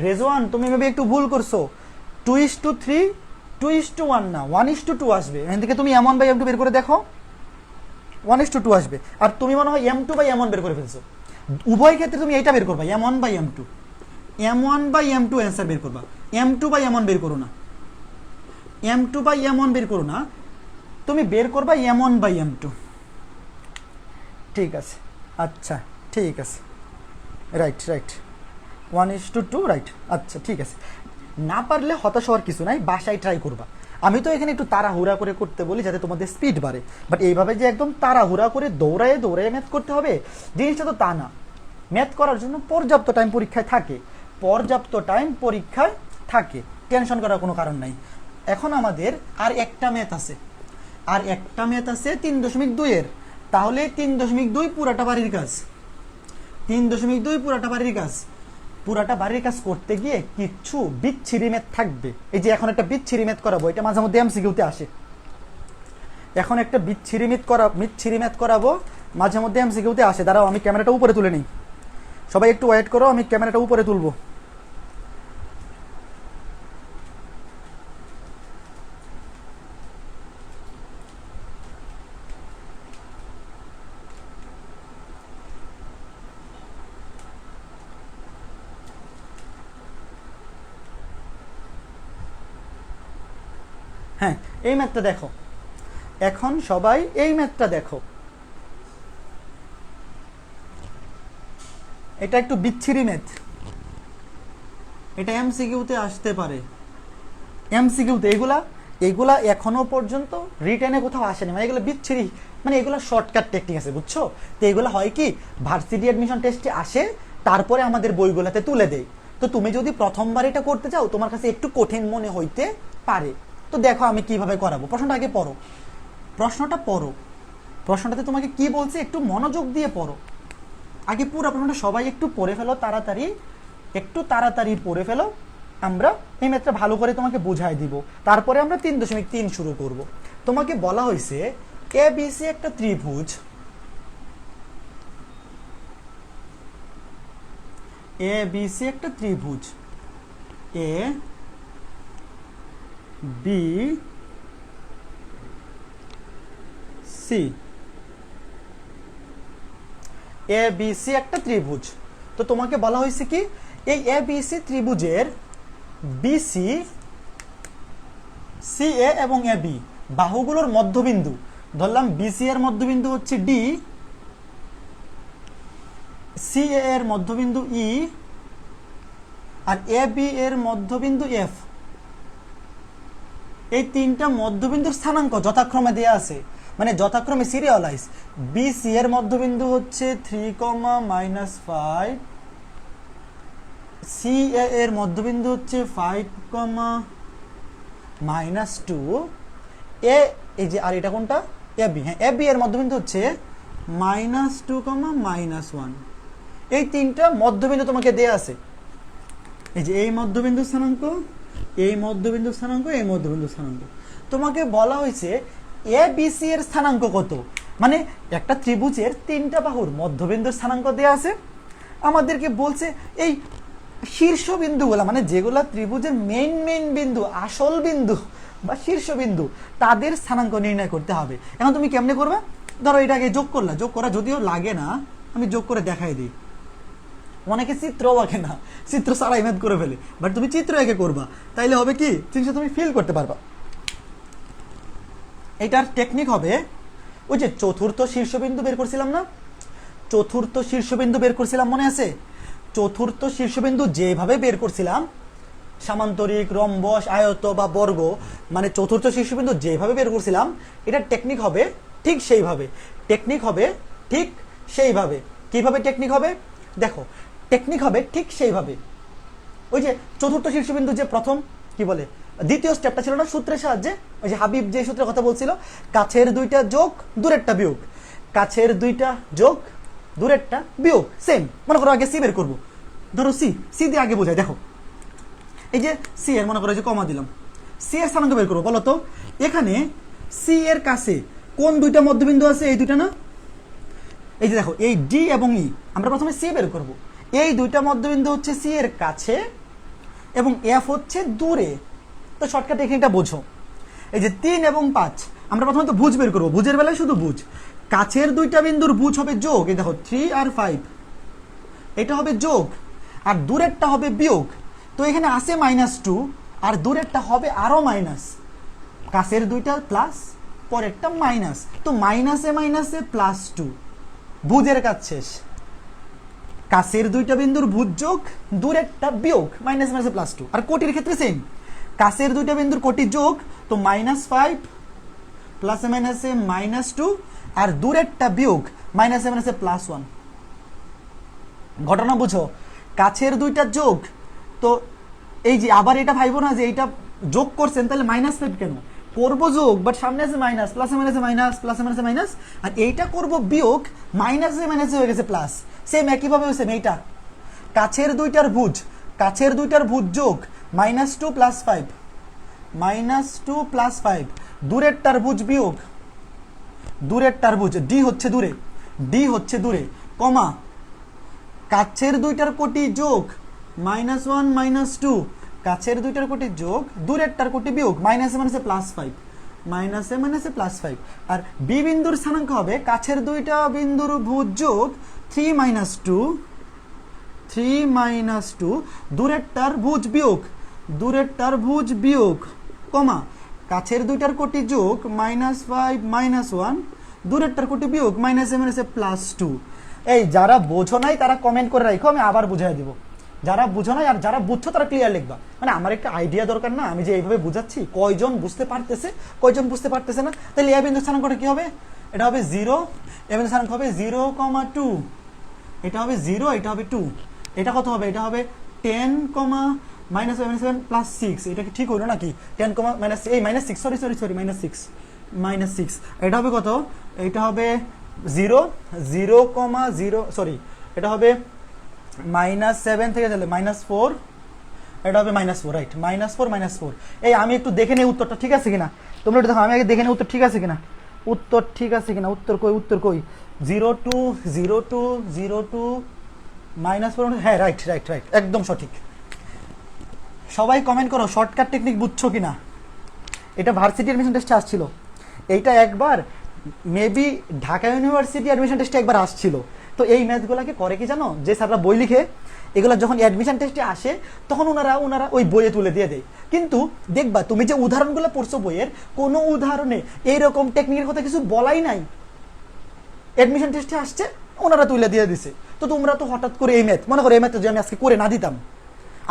রেজওয়ান তুমি ভেবে একটু ভুল করছো, 2:3 2:1 না 1:2 আসবে। এখান থেকে তুমি M1/M2 বের করে দেখো, 1:2 আসবে। আর তুমি মনে হয় M2/M1 বের করে ফেলছো। উভয় ক্ষেত্রে তুমি এইটা বের করবা, M1/M2, M1/M2 অ্যান্সার বের করবা, M2/M1 বের করো না, M2/M1 বের করো না, তুমি বের করবা M1/M2। ঠিক আছে, আচ্ছা ঠিক আছে, রাইট রাইট, 1:2 রাইট। আচ্ছা ঠিক আছে, না পারলে হতাশ হওয়ার কিছু নাই, বাসায় ট্রাই করবা। আমি তো এখানে একটু তাড়াহুড়া করে করতে বলি যাতে তোমাদের স্পিড বাড়ে, বাট এইভাবে যে একদম তাড়াহুড়া করে দৌড়ায় দৌড়ায় ম্যাথ করতে হবে জিনিসটা তো তা না। ম্যাথ করার জন্য পর্যাপ্ত টাইম পরীক্ষায় থাকে, পর্যাপ্ত টাইম পরীক্ষায় থাকে, টেনশন করার কোনো কারণ নাই। এখন আমাদের আর একটা ম্যাথ আছে, আর একটা ম্যাথ আছে 3.2 এর। তাহলে 3.2 পুরাটা বাড়ির কাজ, 3.2 পুরাটা বাড়ির কাজ। পুরাটা বাড়ির কাজ করতে গিয়ে কিছু বিচ্ছিরি ম্যাথ থাকবে। এই যে এখন একটা বিচ্ছিরি ম্যাথ করাবো, এটা মাঝে মধ্যে এমসিকিউতে আসে। এখন একটা বিচ্ছিরি ম্যাথ করাবো, মাঝে মধ্যে এমসিকিউতে আসে। দাঁড়াও আমি ক্যামেরাটা উপরে তুলে নিই, সবাই একটু ওয়েট করো, আমি ক্যামেরাটা উপরে তুলবো। হ্যাঁ এই ম্যাথটা দেখো, এখন সবাই এই ম্যাথটা দেখো। এটা একটু বিচ্ছিরি ম্যাথ, এটা এমসিকিউতে আসতে পারে, এমসিকিউতে। এগুলা এখনো পর্যন্ত রিটেনে কোথাও আসেনি, মানে এগুলো বিচ্ছিরি, মানে এগুলো শর্টকাট টেকনিক আছে, বুঝছো? তো এগুলো হয় কি ভার্সিটি অ্যাডমিশন টেস্টে আসে, তারপরে আমাদের বইগুলোতে তুলে দেয়। তো তুমি যদি প্রথমবার এটা করতে চাও, তোমার কাছে একটু কঠিন মনে হইতে পারে। তো দেখো আমি কিভাবে করাবো। প্রশ্নটা আগে পড়ো, প্রশ্নটা পড়ো, প্রশ্নটাতে তোমাকে কি বলছে একটু মনোযোগ দিয়ে পড়ো। আগে পুরো প্রশ্নটা সবাই একটু পড়ে ফেলো তাড়াতাড়ি, একটু তাড়াতাড়ি পড়ে ফেলো, আমরা এই ম্যাথটা ভালো করে তোমাকে বুঝাই দিব, তারপরে আমরা 3.3 শুরু করব। তোমাকে বলা হয়েছে এ বি সি একটা ত্রিভুজ, এ বি সি একটা ত্রিভুজ, A B C, A B C একটা ত্রিভুজ। তো তোমাকে বলা হয়েছে কি এই এ বি সি ত্রিভুজের বিসি, সি এ এবং এ বি বাহুগুলোর মধ্যবিন্দু, ধরলাম বিসি এর মধ্যবিন্দু হচ্ছে ডি, সি এ এর মধ্যবিন্দু ই, আর এ বি এর মধ্যবিন্দু এফ। এই তিনটা মধ্যবিন্দুর স্থানাঙ্ক যথাক্রমে দেয়া আছে, মানে যথাক্রমে সিরিয়ালাইজ। বি সি এর মধ্যবিন্দু হচ্ছে 3, -5, সি এর মধ্যবিন্দু হচ্ছে 5, -2, এ এই যে আর এটা কোনটা এ বি, হ্যাঁ এ বি এর মধ্যবিন্দু হচ্ছে -2, -1। এই তিনটা মধ্যবিন্দু তোমাকে দেয়া আছে, এই যে এই মধ্যবিন্দু স্থানাঙ্ক, এই মধ্যবিন্দু স্থানাঙ্ক, এই মধ্যবিন্দু স্থানাঙ্ক। তোমাকে বলা হয়েছে এ বি সি এর স্থানাঙ্ক কত, মানে একটা ত্রিভুজের তিনটা বাহুর মধ্যবিন্দুর স্থানাঙ্ক দেয়া আছে। আমাদেরকে বলছে এই শীর্ষবিন্দুগুলা, মানে যেগুলা ত্রিভুজের মেইন বিন্দু, আসল বিন্দু বা শীর্ষবিন্দু, তাদের স্থানাঙ্ক নির্ণয় করতে হবে। এখন তুমি কেমনে করবে, ধরো এটাকে যোগ করলা, যোগ করা যদিও লাগে না, আমি যোগ করে দেখাই দিই। অনেকে চিত্র আঁকে না, চিত্র ছাড়াই ম্যাথ করে ফেলে, বাট তুমি চিত্র এঁকে করবা, তাইলে হবে কি জিনিসটা তুমি ফিল করতে পারবা। এটার টেকনিক হবে ওই যে চতুর্থ শীর্ষবিন্দু বের করছিলাম না, চতুর্থ শীর্ষবিন্দু বের করছিলাম, মনে আছে? চতুর্থ শীর্ষবিন্দু যেভাবে বের করছিলাম, সামান্তরিক, রম্বস, আয়ত বা বর্গ, মানে চতুর্থ শীর্ষবিন্দু যেভাবে বের করছিলাম, এটার টেকনিক হবে ঠিক সেইভাবে। টেকনিক হবে ঠিক সেইভাবে। কিভাবে টেকনিক হবে দেখো, টেকনিক হবে ঠিক সেইভাবে। ওই যে চতুর্থ শীর্ষবিন্দু যে প্রথম কি বলে দ্বিতীয় স্টেপটা ছিল না, সূত্রের সাহায্যে, ওই যে হাবিব যে সূত্রের কথা বলছিল, কাছের দুইটা যোগ দূরেরটা বিয়োগ, কাছের দুইটা যোগ দূরেরটা বিয়োগ, সেম। মনে করো আগে সি বের করবো, ধরো সি, সি দিয়ে আগে বোঝাই। দেখো এই যে সি এর মনে করো যে কমা দিলাম, সি এর স্থানাঙ্ক বের করবো, বলো তো এখানে সি এর কাছে কোন দুইটা মধ্যবিন্দু আছে? এই দুইটা না, এই যে দেখো এই ডি এবং ই, আমরা প্রথমে সি বের করব। এই দুইটা মধ্যবিন্দু হচ্ছে সি এর কাছে এবং এফ হচ্ছে দূরে। তো শর্টকাট টেকনিকটা বোঝো, এই যে 3 এবং 5, আমরা প্রথমে তো ভুজ বের করবো, ভুজের বেলায় শুধু ভুজ, কাছের দুইটা বিন্দুর ভুজ হবে যোগ, এই দেখো 3 আর 5, এটা হবে যোগ, আর দূরেরটা হবে বিয়োগ। তো এখানে আছে -2 আর দূরেরটা হবে আরো মাইনাস, কাছের দুইটা প্লাস, পরেরটা মাইনাস, তো মাইনাসে মাইনাসে +2, ভুজের কাজ শেষ। কাছের দুইটা বিন্দুর ভুজ যোগ, দূরেরটা বিয়োগ, মাইনাস মাইনাসে +2। আর কোটির ক্ষেত্রে সেম, কাছের দুইটা বিন্দুর কোটি যোগ, তো -5 প্লাসে মাইনাসে -2, আর দূরেরটা বিয়োগ, মাইনাসে মাইনাসে +1। ঘটনা বুঝো, কাছের দুইটা যোগ, তো এই যে আবার এটা ভাইবো না যে এইটা যোগ করছেন তাহলে -5 কেন করবো যোগ, বাট সামনে আছে মাইনাস, প্লাসে মাইনাসে মাইনাস, প্লাসে মাইনাসে মাইনাস, আর এইটা করব বিয়োগ, মাইনাসে মাইনাসে হয়ে গেছে প্লাস, সেম একইভাবে হয়েছে এইটা। কাছের দুইটার ভুজ, কাছের দুইটার ভুজ যোগ, -2 + 5, -2 + 5, দূরেরটার ভুজ বিয়োগ, দূরেরটার ভুজ, ডি হচ্ছে দূরে, ডি হচ্ছে দূরে, কমা কাছের দুইটার কোটি যোগ, -1 -2, কাছের দুইটার কোটি যোগ, দূরেরটার কোটি বিয়োগ, মাইনাসে মাইনাসে +5, মাইনাসে মাইনাসে +5। আর বি বিন্দুর স্থানাঙ্ক হবে কাছের দুইটা বিন্দুর ভুজ যোগ 3 - 2, 3 - 2, দূরেরটার ভুজ বিয়োগ, দূরেরটার ভুজ বিয়োগ, কমা কাছের দুইটার কোটি যোগ -5 -1, দূরেরটার কোটি বিয়োগ, মাইনাসে মাইনাসে +2। এই যারা বোঝো নাই তারা কমেন্ট করে রাখো, আমি আবার বুঝাই দিব। যারা বুঝো নাই আর যারা বুঝছো তারা ক্লিয়ার লিখবা। মানে আমার একটা আইডিয়া দরকার না, আমি যে এইভাবে বুঝাচ্ছি কয়জন বুঝতে পারতেছে, কয়জন বুঝতে পারতেছে না। তাহলে এ বিন্দু স্থানাঙ্কটা কি হবে? এটা হবে 0, এ বিন্দু স্থানাঙ্ক হবে 0, 2, এটা হবে 0, এটা হবে 2, এটা কত হবে? এটা হবে 10, -7 + 6। এটা কি ঠিক হলো নাকি? 10, -6, সরি -6, এটা হবে কত? এটা হবে 0, 0, 0, সরি এটা হবে -7 থেকে তাহলে -4, এটা হবে -4, রাইট, -4 এই আমি একটু দেখে নেই উত্তরটা ঠিক আছে কিনা, তোমরা একটু দেখো, আমি আগে দেখে নেই উত্তর ঠিক আছে কিনা, উত্তর ঠিক আছে কিনা, উত্তর কই 02 02 02 -4, হ্যাঁ রাইট রাইট রাইট, একদম সঠিক। সবাই কমেন্ট করো শর্টকাট টেকনিক বুঝছো কিনা। এটা ভার্সিটি অ্যাডমিশন টেস্টে আসছিল, এইটা একবার মেবি ঢাকা ইউনিভার্সিটি অ্যাডমিশন টেস্টে একবার আসছিল। তো এই ম্যাথগুলোকে করে কি জানো, যে স্যাররা বই লিখে এগুলো যখন অ্যাডমিশন টেস্টে আসে তখন ওনারা ওই বইয়ে তুলে দিয়ে দেয়। কিন্তু দেখবা তুমি যে উদাহরণগুলো পড়ছো বইয়ের, কোনো উদাহরণে এইরকম টেকনিকের কথা কিছু বলাই নাই, অ্যাডমিশন টেস্টে আসছে ওনারা তুলে দিয়ে দিছে। তো তোমরা তো হঠাৎ করে এই ম্যাথ, মনে করো এই ম্যাথ যদি আমি আজকে করে না দিতাম,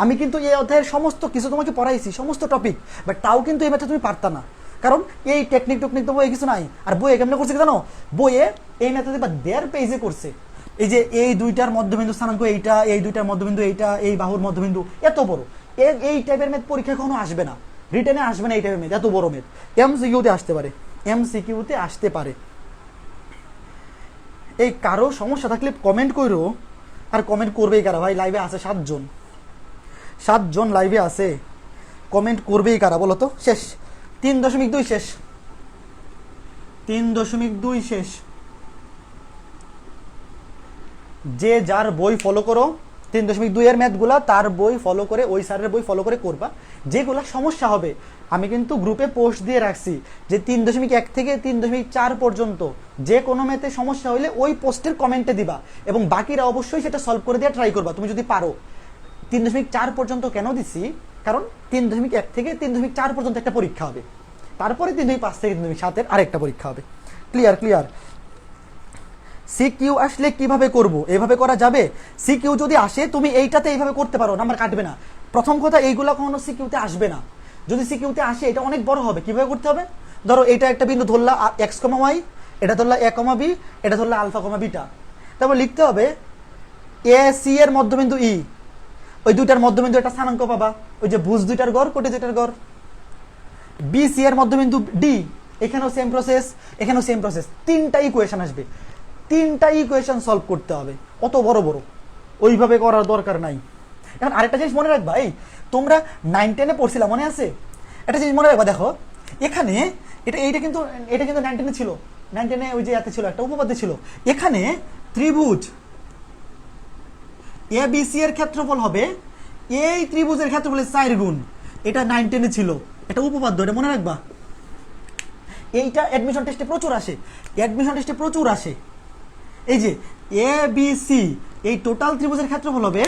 আমি কিন্তু এই অধ্যায়ের সমস্ত কিছু তোমাকে পড়াইছি, সমস্ত টপিক, বাট তাও কিন্তু এই ম্যাথটা তুমি পারতা না, কারণ এই টেকনিক তো বইয়ে কিছু নাই। আর বইয়ে কেমন করছে জানো, বইয়ে এই ম্যাথটা বা 1.5 পেজে করছে, এই যে এই দুইটার মধ্যবিন্দু স্থানাঙ্ক এইটা, এই দুইটার মধ্যবিন্দু এইটা, এই বাহুর মধ্যবিন্দু, এত বড় এই টাইপের ম্যাথ পরীক্ষায় কখনো আসবে না, রিটেনে আসবে না এই টাইপের ম্যাথ, এত বড় ম্যাথ। এমসিকিউতে আসতে পারে, এমসিকিউতে আসতে পারে। এই কারো সমস্যা থাকলে কমেন্ট করো, আর কমেন্ট করবেই কারা ভাই, লাইভে আছে 7 জন লাইভে আছে, কমেন্ট করবেই কারা বলো তো। শেষ 3.2 শেষ, 3.2 শেষ। যে যার বই ফলো করো, 3.2 এর ম্যাথগুলা তার বই ফলো করে, ওই স্যারের বই ফলো করে করবা। যেগুলা সমস্যা হবে আমি কিন্তু গ্রুপে পোস্ট দিয়ে রাখছি যে 3.1 থেকে 3.4 পর্যন্ত যে কোনো ম্যাথে সমস্যা হলে ওই পোস্টের কমেন্টে দিবা, এবং বাকিরা অবশ্যই সেটা সলভ করে দেওয়া ট্রাই করবা তুমি যদি পারো। 3.4 পর্যন্ত কেন দিছি, কারণ 3.1 থেকে 3.4 পর্যন্ত একটা পরীক্ষা হবে, তারপরে 3.5 থেকে 3.7 এর আরেকটা পরীক্ষা হবে। ক্লিয়ার। সিকিউ আসলে কিভাবে করব, এভাবে করা যাবে। সিকিউ যদি আসে তুমি এইটাতে এইভাবে করতে পারো, নাম্বার কাটবে না। প্রথম কথা, এইগুলা কখনো সিকিউতে আসবে না। যদি সিকিউতে আসে এটা অনেক বড় হবে। কিভাবে করতে হবে, ধরো এটা একটা বিন্দু ধরলা x, y, এটা ধরলা a, b, এটা ধরলা আলফা, বিটা, তারপর লিখতে হবে এ সি এর মধ্যবিন্দু ই, ওই দুইটার মধ্যবিন্দু একটা স্থানাঙ্ক পাবা, ওই যে ভুজ দুইটার গড়, কোটে দুইটার গড়। বি সি এর মধ্যবিন্দু ডি, এখানেও সেম প্রসেস, এখানেও সেম প্রসেস, 3টা ইকুয়েশন আসবে, 3টা ইকুয়েশন সলভ করতে হবে। অত বড় ওইভাবে করার দরকার নাই। এখন আরেকটা জিনিস মনে রাখবা, এই তোমরা 9-10-এ পড়ছিলা, মনে আছে? একটা জিনিস মনে রাখবা, দেখো এখানে এটা কিন্তু 9-10-এ ছিল, 9-10-এ ওই যে এতে ছিল, একটা উপপাদ্য ছিল। এখানে ত্রিভুজ এ বি সি এর ক্ষেত্রফল হবে এই ত্রিভুজের ক্ষেত্রফলের 4 গুণ। এটা 9-10-এ ছিল, এটা উপপাদ্য, এটা মনে রাখবা। এইটা অ্যাডমিশন টেস্টে প্রচুর আসে। এই যে এ বি সি, এই টোটাল ত্রিভুজের ক্ষেত্রফল হবে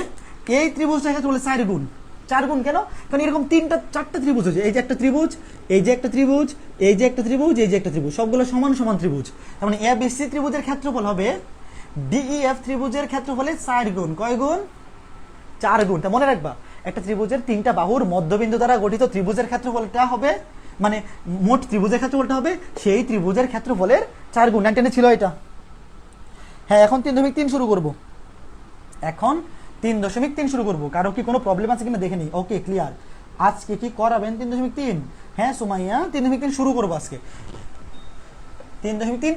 এই ত্রিভুজটার ক্ষেত্রফলের 4 গুণ। 4 গুণ কেন? কারণ এরকম 4টা ত্রিভুজ আছে, এই যে একটা ত্রিভুজ, এই যে একটা ত্রিভুজ, এই যে একটা ত্রিভুজ, এই যে একটা ত্রিভুজ, সবগুলো সমান ত্রিভুজ। তার মানে এ বি সি ত্রিভুজের ক্ষেত্রফল হবে ডিইএফ ত্রিভুজের ক্ষেত্রফলের 4 গুণ। কয় গুণ? 4 গুণ। তা মনে রাখবা, একটা ত্রিভুজের 3টা বাহুর মধ্যবিন্দু দ্বারা গঠিত ত্রিভুজের ক্ষেত্রফলটা হবে, মানে মোট ত্রিভুজের ক্ষেত্রফলটা হবে সেই ত্রিভুজের ক্ষেত্রফলের 4 গুণ। 9-10-এ ছিল এটা। হ্যাঁ, এখন 3.3 শুরু করব। কারো কি কোনো প্রবলেম আছে কিনা দেখে নিই। ওকে, ক্লিয়ার। আজকে কি করাবেন 3.3? হ্যাঁ সুমাইয়া, 3.3 শুরু করবো আজকে। 3.3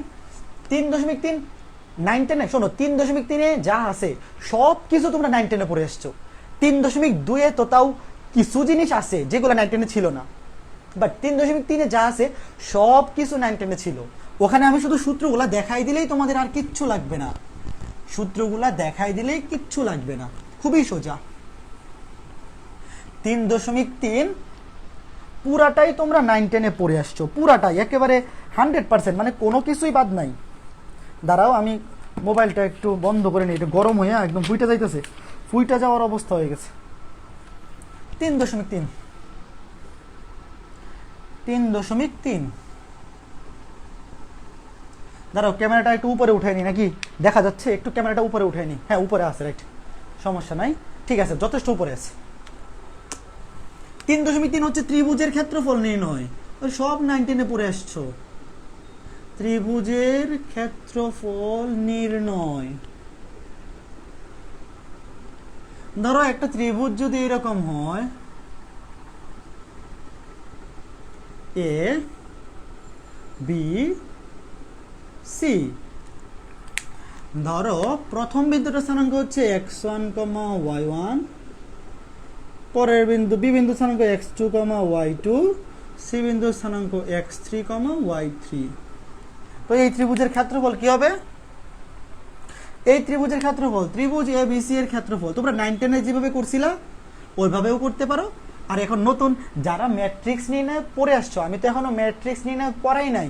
9-10-এ শোনো, 3.3-এ যা আছে সব কিছু তোমরা 9-10-এ পড়ে এসছো। 3.2-এ তো তাও কিছু জিনিস আছে যেগুলো 9-10-এ ছিল না, বাট 3.3-এ যা আছে সব কিছু 9-10-এ ছিল। ওখানে আমি শুধু সূত্রগুলা দেখাই দিলেই তোমাদের আর কিচ্ছু লাগবে না, খুবই সোজা। 3.3 পুরাটাই তোমরা 9-10-এ পড়ে আসছো, পুরাটাই একেবারে 100%, মানে কোনো কিছুই বাদ নাই। দাঁড়াও, আমি মোবাইলটা একটু বন্ধ করে নিই, এটা গরম হয়ে একদম ফুইটা যাওয়ার অবস্থা হয়ে গেছে। 3.3 দাঁড়াও, ক্যামেরাটা একটু উপরে উঠে নি, নাকি দেখা যাচ্ছে? একটু ক্যামেরাটা উপরে উঠে নি। হ্যাঁ, উপরে আছে, রাইট, সমস্যা নাই, ঠিক আছে, যথেষ্ট উপরে আছে। 3.3 হচ্ছে ত্রিভুজের ক্ষেত্রফল নির্ণয়। সব 9-10-এ পড়ে আসছো। ত্রিভুজের ক্ষেত্রফল নির্ণয়। ধরো একটা ত্রিভুজ যদি এরকম হয়, এ বি সি, ধরো প্রথম বিন্দুটার স্থানাঙ্ক হচ্ছে x1, y1, পরের বিন্দু বি বিন্দু স্থানাঙ্ক x2, y2, সি বিন্দুর স্থানাঙ্ক x3, y3। তো এই ত্রিভুজের ক্ষেত্রফল কি হবে? এই ত্রিভুজের ক্ষেত্রফল ত্রিভুজ ABC এর ক্ষেত্রফল তোমরা 9 10 এ যেভাবে করছিলা ওইভাবেও করতে পারো। আর এখন নতুন যারা ম্যাট্রিক্স নির্ণয় পড়ে আসছো, আমি তো এখনো ম্যাট্রিক্স নির্ণয় পড়াই নাই,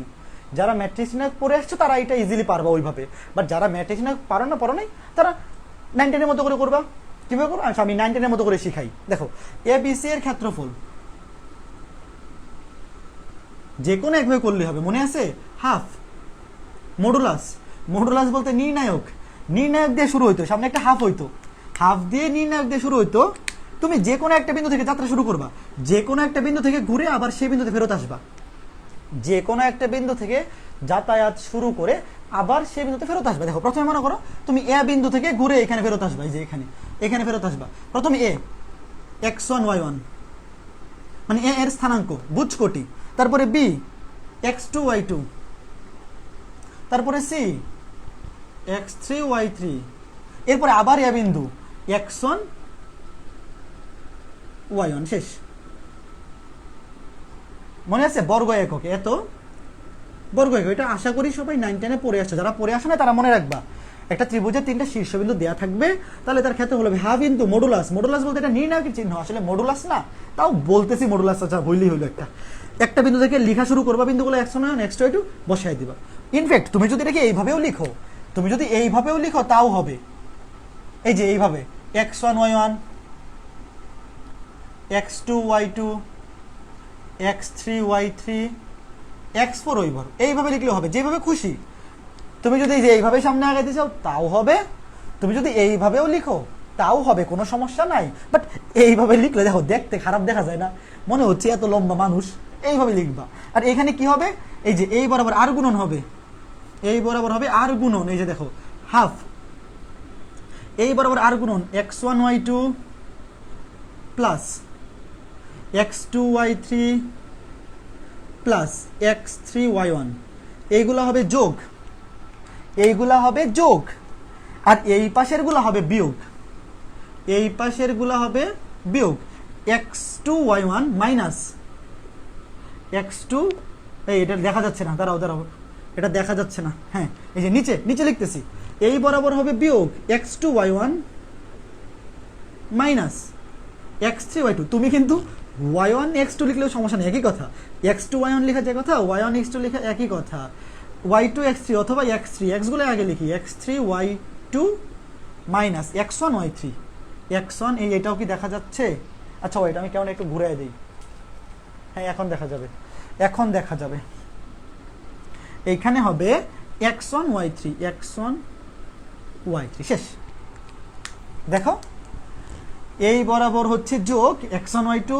যারা ম্যাট্রিক্স নির্ণয় পড়ে আসছো তারা এটা ইজিলি পারবা ওইভাবে। বাট যারা ম্যাট্রিক্স নির্ণয় পড়ো নাই তারা 9 10 এর মতো করে করবা। কিভাবে করো আমি 9 10 এর মতো করে শিখাই। দেখো ABC এর ক্ষেত্রফল যে কোনো একভাবে করলে হবে, মনে আছে? হাফ মডুলাস, মডুলাস বলতে নির্ণায়ক, নির্ণায়ক দিয়ে শুরু হইতো, সামনে একটা হাফ হইতো, হাফ দিয়ে নির্ণায়ক দিয়ে শুরু হইতো। তুমি যে কোনো একটা বিন্দু থেকে যাত্রা শুরু করবা, যে কোনো একটা বিন্দু থেকে ঘুরে আবার সেই বিন্দুতে ফেরত আসবা, যে কোনো একটা বিন্দু থেকে যাতায়াত শুরু করে আবার সেই বিন্দুতে ফেরত আসবা। দেখো প্রথমে মনে করো তুমি এ বিন্দু থেকে ঘুরে এখানে ফেরত আসবা, এই যে এখানে ফেরত আসবা। প্রথমে এ x1 y1 মানে এ এর স্থানাঙ্ক বুঝ কোটি, তারপরে বি x2 y2, তারপরে সি x3 y3, এরপরে আবার এ বিন্দু x1 y1, শেষ। মনে আছে? বর্গ একক, এত বর্গ একক। এটা আশা করি সবাই 9 10 এ পড়ে আসছে, যারা পড়ে আসে না তারা মনে রাখবা। একটা ত্রিভুজের 3টা শীর্ষবিন্দু দেয়া থাকবে, তাহলে তার ক্ষেত্রে হলো হাফ ইনটু মডুলাস। মডুলাস বলতে এটা নির্ণায়কের চিহ্ন, আসলে মডুলাস না, তাও বলতেছি মডুলাস, আচ্ছা হইলেই হইলো। একটা বিন্দু থেকে লেখা শুরু করবা, বিন্দুগুলো x1 y1 x2 y2 বসাই দিবা। ইনফ্যাক্ট তুমি যদি এটাকে এইভাবেও লিখো, তুমি যদি এইভাবেও লিখো তাও হবে। এই যে এইভাবে x1 y1 x2 y2 x3 y3 x4 y4, এইভাবে লিখলেও হবে, যেভাবে খুশি। তুমি যদি এই যে এইভাবে সামনে আগাইতে চাও তাও হবে, তুমি যদি এইভাবেও লিখো তাও হবে, কোনো সমস্যা নাই। বাট এইভাবে লিখলে দেখো দেখতে খারাপ দেখা যায় না, মনে হচ্ছে এত লম্বা মানুষ। এইভাবে লিখবা। আর এখানে কি হবে? এই যে এই বরাবর আর গুণন হবে, এই বরাবর হবে আর গুণন, এই যে দেখো হাফ, এই বরাবর আর গুণন x1 y2 plus x2 y3 plus x3 y1, এইগুলা হবে যোগ, এইগুলা হবে যোগ। আর এই পাশের গুলা হবে বিয়োগ, এই পাশের গুলা হবে বিয়োগ। x2 y1 মাইনাস x2, এই এটা দেখা যাচ্ছে না, দাঁড়াও দাঁড়াও, এটা দেখা যাচ্ছে না, হ্যাঁ এই যে নিচে নিচে লিখতেছি, এই বরাবর হবে বিয়োগ x2 y1 minus x3 y2। তুমি কিন্তু y1 x2 লিখলেও সমস্যা নেই, একই কথা। x2 y1 লেখা যে কথা, y1 x2 লেখা একই কথা। y2 x3 অথবা x3, x গুলো আগে লিখি, x3 y2 minus x1 y3, x1, এই এটাও কি দেখা যাচ্ছে? আচ্ছা ওইটা আমি কেমন একটু ঘুরে দিই, হ্যাঁ এখন দেখা যাবে, এখন দেখা যাবে। এইখানে হবে x1 y3 x1 y3, শেষ। দেখো এই বরাবর হচ্ছে যোগ x1 y2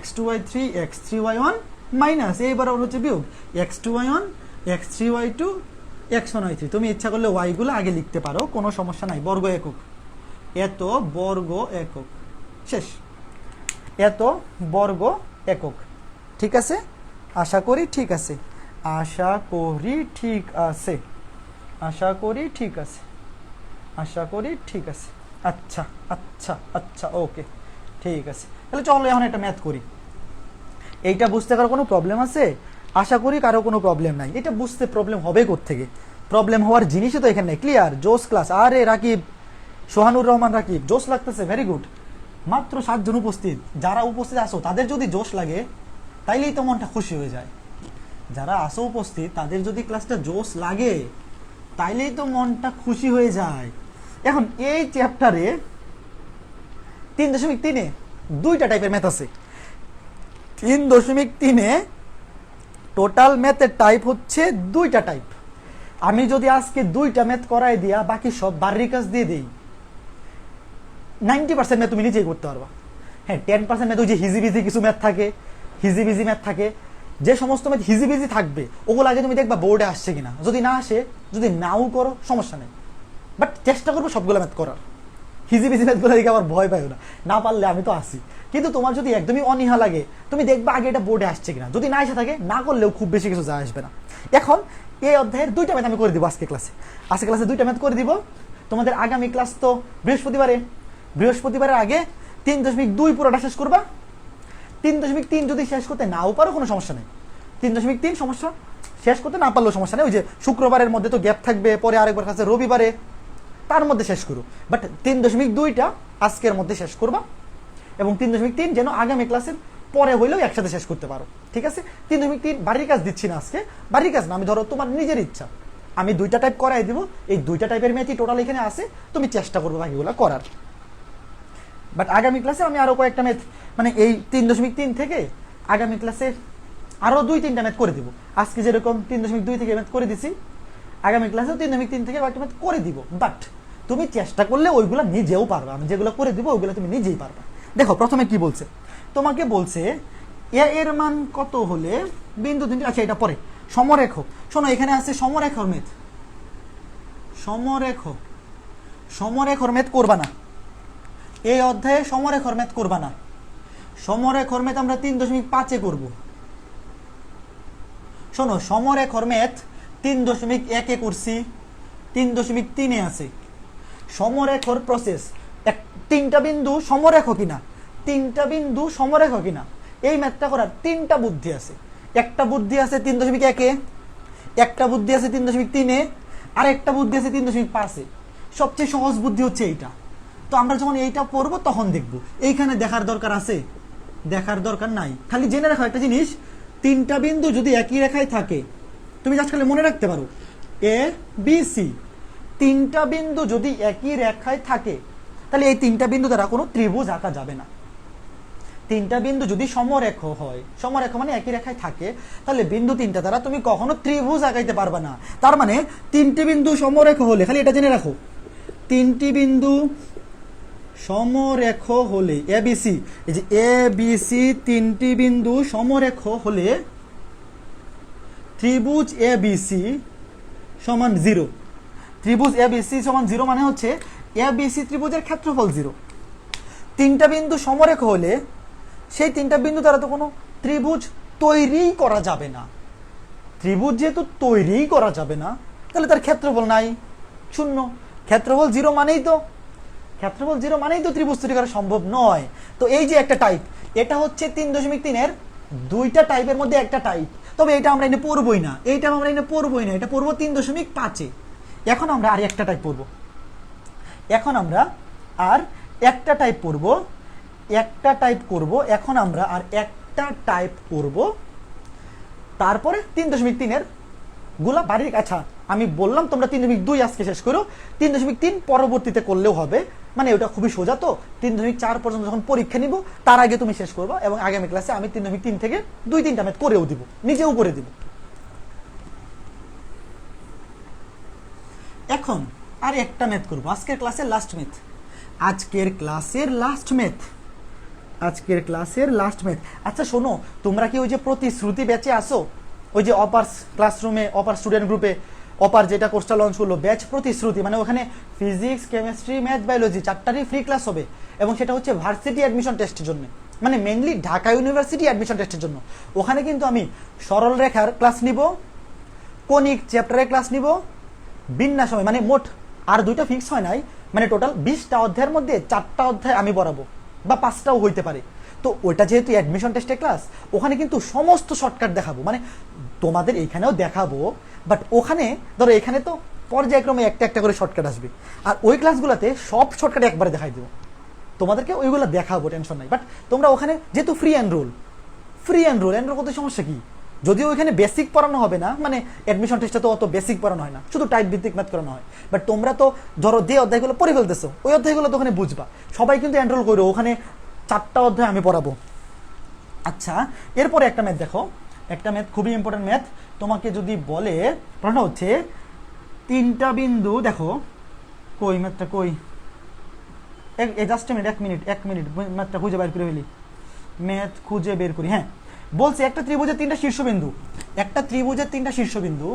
x2 y3 x3 y1 minus এই বরাবর হচ্ছে বিয়োগ x2 y1 x3 y2 x1 y3। তুমি ইচ্ছা করলে y গুলো আগে লিখতে পারো, কোনো সমস্যা নাই। বর্গ একক, এত বর্গ একক, শেষ। এত বর্গ একক, ঠিক আছে? আশা করি ঠিক আছে, আশা করি ঠিক আছে, আশা করি ঠিক আছে, আশা করি ঠিক আছে। আচ্ছা আচ্ছা আচ্ছা, ওকে ঠিক আছে। তাহলে চলো এখন একটা ম্যাথ করি। এইটা বুঝতে কারো কোনো প্রবলেম আছে? আশা করি কারো কোনো প্রবলেম নাই। এটা বুঝতে প্রবলেম হবে কোত্থেকে? প্রবলেম হওয়ার জিনিসই তো এখানে নেই। ক্লিয়ার? জোস ক্লাস। আরে রাকিব, সোহানুর রহমান রাকিব, জোস লাগতেছে, ভেরি গুড। মাত্র 7 জন উপস্থিত, যারা উপস্থিত আসো তাদের যদি জোশ লাগে তাইলেই তো মনটা খুশি হয়ে যায়। যারা আসো উপস্থিত তাদের যদি ক্লাসটা জোশ লাগে তাইলেই তো মনটা খুশি হয়ে যায়। এখন এই চ্যাপ্টারে 3.3-এ 2টা টাইপের ম্যাথ আছে। 3.3-এ টোটাল ম্যাথের টাইপ হচ্ছে 2টা টাইপ। আমি যদি আজকে 2টা ম্যাথ করাই দিয়া বাকি সব বাড়ির কাজ দিয়ে দিই, 90% ম্যাথ তুমি নিজেই করতে পারবা। হ্যাঁ 10% ম্যাথ ওই যে হিজিবিজি কিছু ম্যাথ থাকে, হিজিবিজি ম্যাথ থাকে, যে সমস্ত ম্যাথ হিজিবিজি থাকবে ওগুলো আগে তুমি দেখবা বোর্ডে আসছে কিনা। যদি না আসে, যদি নাও করো সমস্যা নেই, বাট চেষ্টা করবো সবগুলো ম্যাথ করার। হিজিবিজি ম্যাথগুলো দেখে আবার ভয় পাইও না, না পারলে আমি তো আসি। কিন্তু তোমার যদি একদমই অনীহা লাগে তুমি দেখবা আগে এটা বোর্ডে আসছে কিনা, যদি না এসে থাকে না করলেও খুব বেশি কিছু যা আসবে না। এখন এই অধ্যায়ের 2টা ম্যাথ আমি করে দিব আজকে ক্লাসে। আজকে ক্লাসে 2টা ম্যাথ করে দিব। তোমাদের আগামী ক্লাস তো বৃহস্পতিবারের আগে 3.2 পুরোটা শেষ করবা। 3.3 যদি শেষ করতে নাও পারো কোনো সমস্যা নেই, 3.3 সমস্যা শেষ করতে না পারলেও সমস্যা নেই। ওই যে শুক্রবারের মধ্যে তো গ্যাপ থাকবে, পরে আরেকবার কাছে রবিবারে, তার মধ্যে শেষ করো। বাট 3.2টা আজকের মধ্যে শেষ করবা, এবং 3.3 যেন আগামী ক্লাসের পরে হইলেও একসাথে শেষ করতে পারো, ঠিক আছে? 3.3 বাড়ির কাজ দিচ্ছি না আজকে, বাড়ির কাজ না, আমি ধরো তোমার নিজের ইচ্ছা, আমি 2টা টাইপ করাই দিব। এই 2টা টাইপের ম্যাথই টোটাল এখানে আছে, তুমি চেষ্টা করবে বাকিগুলো করার। বাট আগামী ক্লাসে আমি আরো কয়েকটা ম্যাথ, মানে এই 3.3 থেকে আগামী ক্লাসে আরো 2-3টা ম্যাথ করে দিব। আজকে যেরকম 3.2 থেকে ম্যাথ করে দিছি, আগামী ক্লাসেও 3.3 থেকে কয়েকটা ম্যাথ করে দিব। বাট তুমি চেষ্টা করলে ওইগুলো নিজেও পারবে, আমি যেগুলো করে দিব ওইগুলো তুমি নিজেই পারবে। দেখো প্রথমে কি বলছে, তোমাকে বলছে এ এর মান কত হলে বিন্দু 3, আচ্ছা এটা পরে সমরেখ। শোনো এখানে আছে সমরেখর ম্যাথ, সমরেখর ম্যাথ করবা না এই অধ্যায়ে, সমরেখর ম্যাথ করবা না। সমরেখর ম্যাথ আমরা 3.5-এ করব। শোনো সমরেখর ম্যাথ 3.1-এ করছি, 3.3-এ আছে। সমরেখর প্রসেস, 3টা বিন্দু সমরেখ কিনা, 3টা বিন্দু সমরেখ কিনা, এই ম্যাথটা করার 3টা বুদ্ধি আছে। একটা বুদ্ধি আছে 3.1-এ, একটা বুদ্ধি আছে 3.3-এ, আর একটা বুদ্ধি আছে 3.5-এ। সবচেয়ে সহজ বুদ্ধি হচ্ছে এইটা। তো আমরা যখন এইটা পড়বো তখন দেখবো। এইখানে দেখার দরকার আছে? দেখার দরকার নাই, খালি জেনে রাখো একটা জিনিস, 3টা বিন্দু যদি একই রেখায় থাকে, তুমি জাস্ট খালি মনে রাখতে পারো এ বি সি, 3টা বিন্দু যদি একই রেখায় থাকে তাহলে এই 3টা বিন্দু দ্বারা কোনো ত্রিভুজ আঁকা যাবে না। 3টা বিন্দু যদি সমরেখ হয়, সমরেখ মানে একই রেখায় থাকে, তাহলে বিন্দু 3টা দ্বারা তুমি কখনো ত্রিভুজ আঁকাইতে পারবে না। তার মানে 3টি বিন্দু সমরেখ হলে, খালি এটা জেনে রাখো, 3টি বিন্দু সমরেখ হলে এ বি সি, এই যে এ বি সি 3টি বিন্দু সমরেখ হলে ত্রিভুজ এ বি সি সমান 0। ত্রিভুজ এ বি সি সমান 0 মানে হচ্ছে এ বি সি ত্রিভুজের ক্ষেত্রফল 0। 3টা বিন্দু সমরেখ হলে সেই 3টা বিন্দু দ্বারা তো কোনো ত্রিভুজ তৈরিই করা যাবে না। ত্রিভুজ যেহেতু তৈরিই করা যাবে না, তাহলে তার ক্ষেত্রফল নাই, 0। ক্ষেত্রফল 0 মানেই তো ত্রিভুজ তৈরি করা সম্ভব নয়। তো এই যে একটা টাইপ, এটা হচ্ছে 3.3-এর 2টা টাইপের মধ্যে একটা টাইপ। তবে এটা আমরা এনে পড়বই না, এটা পড়বো 3.5-এ। এখন আমরা আর একটা টাইপ পড়বো, এখন আমরা তারপরে 3.3-এর গুলা বাড়ির, আচ্ছা আমি বললাম তোমরা 3.2 আজকে শেষ করো, 3.3 পরবর্তীতে করলেও হবে, মানে ওটা খুবই সোজা। তো 3.4 পর্যন্ত যখন পরীক্ষা নিব তার আগে তুমি শেষ করবা, এবং আগামী ক্লাসে আমি 3.3 থেকে 2-3টা ম্যাথ করেও দিব, নিজেও করে দিব। এখন আর একটা ম্যাথ করবো, আজকের ক্লাসের লাস্ট ম্যাথ। আচ্ছা শোনো, তোমরা কি ওই যে প্রতিশ্রুতি ব্যাচে আসো? ওই যে অপার ক্লাসরুমে, অপার স্টুডেন্ট গ্রুপে, অপার যেটা কোর্সটা লঞ্চ করলো, ব্যাচ প্রতিশ্রুতি, মানে ওখানে ফিজিক্স, কেমিস্ট্রি, ম্যাথ, বায়োলজি 4টারই ফ্রি ক্লাস হবে, এবং সেটা হচ্ছে ভার্সিটি অ্যাডমিশন টেস্টের জন্য, মানে মেইনলি ঢাকা ইউনিভার্সিটি অ্যাডমিশন টেস্টের জন্য। ওখানে কিন্তু আমি সরল রেখার ক্লাস নিব, কনিক চ্যাপ্টারের ক্লাস নিব, বিন্যাস সময়, মানে মোট আর 2টা ফিক্স হয় নাই, মানে টোটাল 20টা অধ্যায়ের মধ্যে 4টা অধ্যায় আমি পড়াবো, বা 5টাও হইতে পারে। তো ওইটা যেহেতু অ্যাডমিশন টেস্টের ক্লাস, ওখানে কিন্তু সমস্ত শর্টকাট দেখাবো, মানে তোমাদের এইখানেও দেখাবো, বাট ওখানে ধরো এখানে তো পর্যায়ক্রমে একটা একটা করে শর্টকাট আসবে, আর ওই ক্লাসগুলোতে সব শর্টকাট একবারে দেখাই দেবো তোমাদেরকে, ওইগুলো দেখাবো, টেনশন নাই। বাট তোমরা ওখানে যেহেতু ফ্রি এনরোল করতে সমস্যা কি? যদিও ওইখানে বেসিক পড়ানো হবে না, মানে অ্যাডমিশন টেস্টে তো অত বেসিক পড়ানো হয় না, শুধু টাইপ ভিত্তিক ম্যাথ করানো হয়। বাট তোমরা তো ধরো যে অধ্যায়গুলো পড়ে ফেলতেছো, ওই অধ্যায়গুলো তো ওখানে বুঝবা, সবাই কিন্তু এনরোল করো, ওখানে 4টা অধ্যায় আমি পড়াবো। আচ্ছা এরপরে একটা ম্যাথ দেখো, একটা ম্যাথ খুবই ইম্পর্টেন্ট ম্যাথ। তোমাকে যদি বলে, প্রশ্ন হচ্ছে 3টা বিন্দু, দেখো কই ম্যাথটা কই, জাস্ট এক মিনিট ম্যাথটা খুঁজে বের করে ফেলি, হ্যাঁ বলছে একটা ত্রিভুজের 3টা শীর্ষবিন্দু,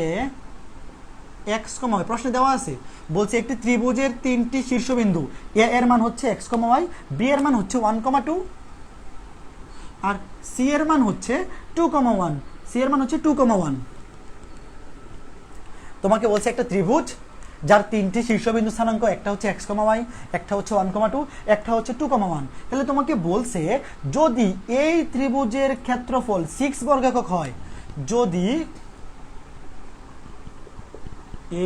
এ x, y, প্রশ্নে দেওয়া আছে, বলছে একটি ত্রিভুজের 3টি শীর্ষবিন্দু, এ এর মান হচ্ছে x, y, বি এর মান হচ্ছে 1, 2, আর সি এর মান হচ্ছে 2, 1, সি এর মান হচ্ছে 2,1। তোমাকে বলছে একটা ত্রিভুজ যার তিনটি শীর্ষবিন্দু স্থানাঙ্ক, একটা হচ্ছে x, y, একটা হচ্ছে 1,2, একটা হচ্ছে 2,1। তাহলে তোমাকে বলছে যদি এই ত্রিভুজের ক্ষেত্রফল 6 বর্গ একক হয়, যদি